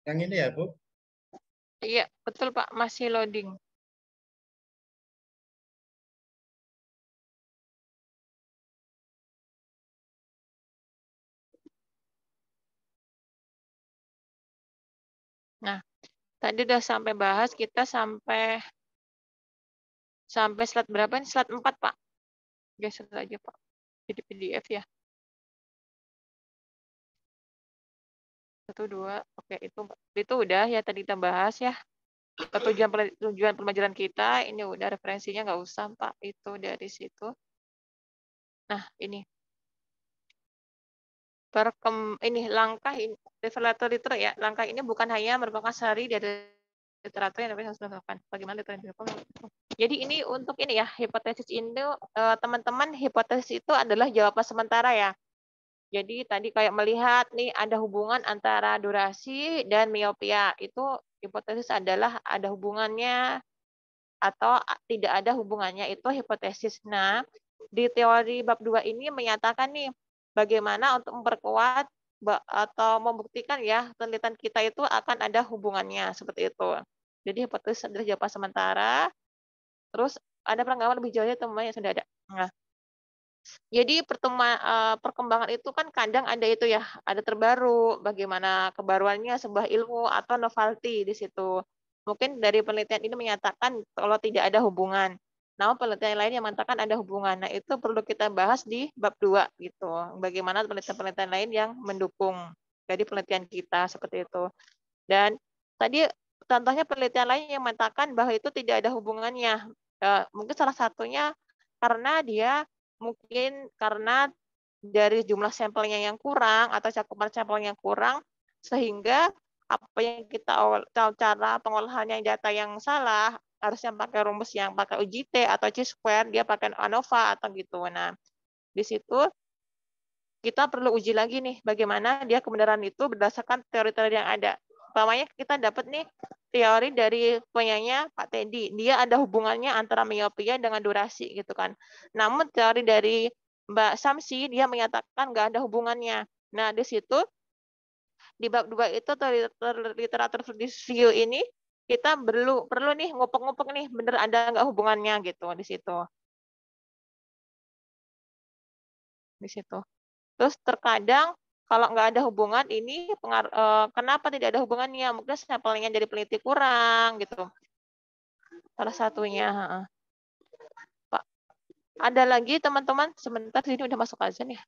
Yang ini ya Bu? Iya, betul Pak, masih loading. Nah, tadi udah sampai bahas, kita sampai slide berapa nih? Slide 4 Pak. Geser aja Pak. Jadi PDF ya. 1, 2, oke, itu udah ya tadi kita bahas ya. Tujuan pembelajaran kita, ini udah referensinya nggak usah Pak, itu dari situ. Nah, ini langkah ini revelator ya. Langkah ini bukan hanya merupakan sehari dari literatur yang harus dilakukan. Bagaimana literatur dilakukan? Jadi ini untuk ini ya, hipotesis ini teman-teman, hipotesis itu adalah jawaban sementara ya. Jadi tadi kayak melihat nih ada hubungan antara durasi dan miopia. Itu hipotesis adalah ada hubungannya atau tidak ada hubungannya, itu hipotesis. Nah, di teori bab 2 ini menyatakan nih bagaimana untuk memperkuat atau membuktikan ya penelitian kita itu akan ada hubungannya seperti itu. Jadi hipotesis adalah jawaban sementara. Terus ada perkembangan lebih jauhnya teman yang sudah ada. Nah, jadi perkembangan itu kan kadang ada itu ya, ada terbaru, bagaimana kebaruannya sebuah ilmu atau novelty di situ. Mungkin dari penelitian ini menyatakan kalau tidak ada hubungan. Namun penelitian lain yang mengatakan ada hubungan. Nah, itu perlu kita bahas di bab 2 gitu. Bagaimana penelitian-penelitian lain yang mendukung dari penelitian kita seperti itu. Dan tadi contohnya penelitian lain yang mengatakan bahwa itu tidak ada hubungannya. Mungkin salah satunya karena dia mungkin karena dari jumlah sampelnya yang kurang atau cakupan sampelnya yang kurang, sehingga apa yang kita cara pengolahannya data yang salah, harusnya pakai rumus yang pakai UJT atau chi-square, dia pakai ANOVA atau gitu. Nah, di situ kita perlu uji lagi nih bagaimana dia kebenaran itu berdasarkan teori-teori yang ada. Umpamanya kita dapat nih teori dari penyanyi Pak Teddy, dia ada hubungannya antara miopia dengan durasi gitu kan. Namun teori dari Mbak Samsi dia menyatakan nggak ada hubungannya. Nah, di situ di bab 2 itu literatur review ini kita perlu nih ngupek-ngupek nih bener ada nggak hubungannya gitu di situ. Di situ. Terus terkadang kalau nggak ada hubungan ini kenapa tidak ada hubungannya? Mungkin sampelnya jadi peneliti kurang gitu. Salah satunya. Pak, ada lagi teman-teman sebentar sini udah masuk azan ya.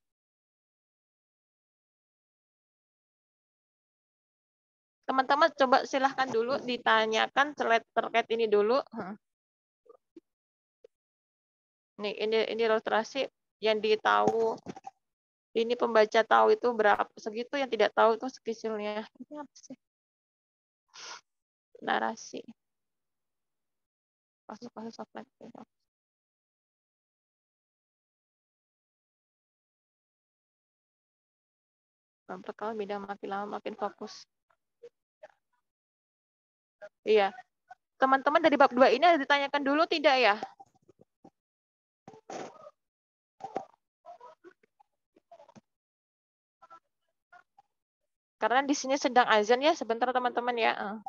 Teman-teman coba silahkan dulu ditanyakan terkait ini dulu. Nih ini ilustrasi yang ditahu. Ini pembaca tahu itu berapa segitu, yang tidak tahu itu sekecilnya. Ini apa sih? Narasi. Kasus-kasus offline. Kalau bidang makin lama makin fokus. Iya. Teman-teman dari bab 2 ini ada ditanyakan dulu tidak ya? Karena di sini sedang azan ya, sebentar teman-teman ya.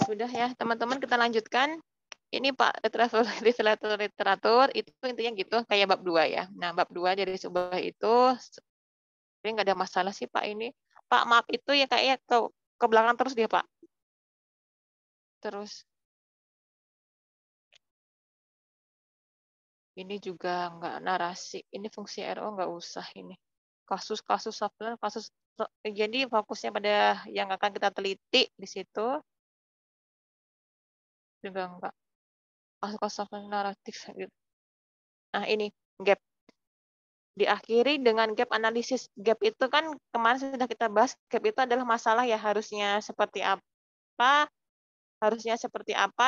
Sudah ya, teman-teman kita lanjutkan. Ini Pak, literatur itu intinya gitu, kayak bab 2 ya. Nah, bab 2 dari sebuah itu, ini nggak ada masalah sih Pak ini. Pak, maaf itu ya kayaknya ke belakang terus dia Pak. Terus. Ini juga nggak narasi. Ini fungsi RO nggak usah ini. Kasus-kasus subplan, kasus. Jadi fokusnya pada yang akan kita teliti di situ. Juga enggak. Kasus-kasus naratif gitu. Nah, ini gap. Diakhiri dengan gap analisis. Gap itu kan kemarin sudah kita bahas, gap itu adalah masalah ya harusnya seperti apa,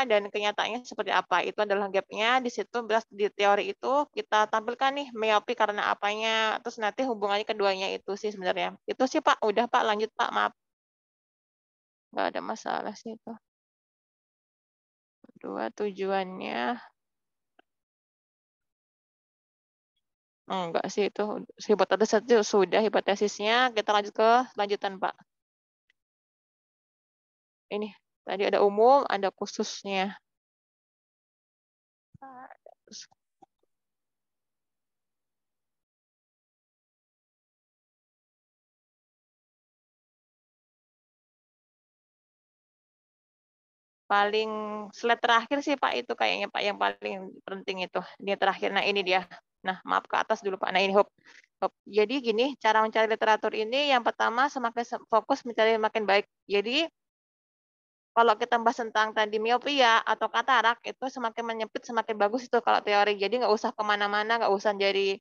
dan kenyataannya seperti apa. Itu adalah gapnya. Di situ di teori itu kita tampilkan nih miopi karena apanya, terus nanti hubungannya keduanya itu sih sebenarnya. Itu sih Pak, udah Pak, lanjut Pak, maaf. Nggak ada masalah sih itu. Kedua tujuannya. Enggak sih itu. Hipotesis itu sudah hipotesisnya. Kita lanjut ke lanjutan Pak. Ini tadi ada umum, ada khususnya. Paling slide terakhir sih Pak itu kayaknya Pak yang paling penting itu. Dia terakhir. Nah ini dia. Nah maaf ke atas dulu Pak. Nah ini hop. Jadi gini, cara mencari literatur ini yang pertama semakin fokus mencari makin baik. Jadi kalau kita bahas tentang tadi miopia atau katarak itu semakin menyempit semakin bagus itu kalau teori. Jadi nggak usah kemana-mana, nggak usah jadi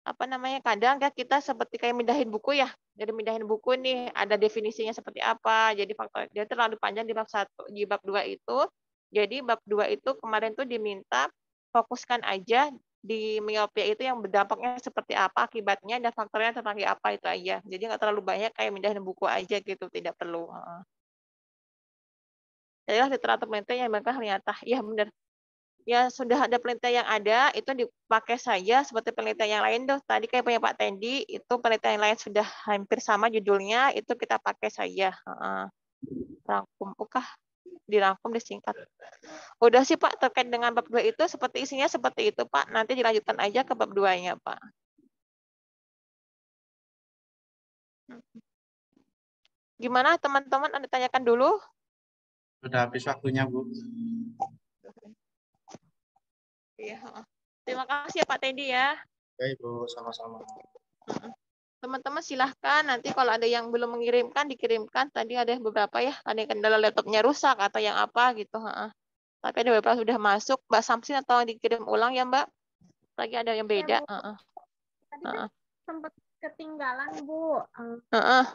apa namanya, kadang ya kita seperti kayak mindahin buku ya. Jadi mindahin buku nih ada definisinya seperti apa. Jadi faktor dia terlalu panjang di bab 1, di bab 2 itu. Jadi bab 2 itu kemarin tuh diminta fokuskan aja di miopia itu yang berdampaknya seperti apa, akibatnya dan faktornya tentang apa itu aja. Jadi nggak terlalu banyak kayak mindahin buku aja gitu, tidak perlu. Jadi literatur penelitian yang mereka ternyata, ya benar. Ya sudah ada penelitian yang ada, itu dipakai saja seperti penelitian yang lain tuh. Tadi kayak punya Pak Tendi, itu penelitian yang lain sudah hampir sama judulnya, itu kita pakai saja. Rangkum, dirangkum, disingkat. Udah sih Pak, terkait dengan bab 2 itu, seperti isinya seperti itu Pak. Nanti dilanjutkan aja ke bab 2-nya Pak. Gimana teman-teman, Anda tanyakan dulu? Sudah habis waktunya, Bu. Iya. Terima kasih ya Pak Tendi ya. Baik, Bu. Sama-sama. Teman-teman silahkan nanti kalau ada yang belum mengirimkan dikirimkan. Tadi ada beberapa ya, ada yang kendala laptopnya rusak atau yang apa gitu. Tapi ada beberapa sudah masuk. Mbak Samsin atau dikirim ulang ya Mbak? Lagi ada yang beda. Ya, tadi kan sempat ketinggalan Bu.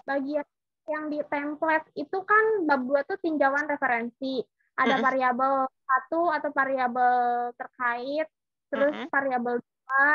Bagian yang di template itu kan bab 2 tuh tinjauan referensi. Ada variabel 1 atau variabel terkait, terus variabel 2,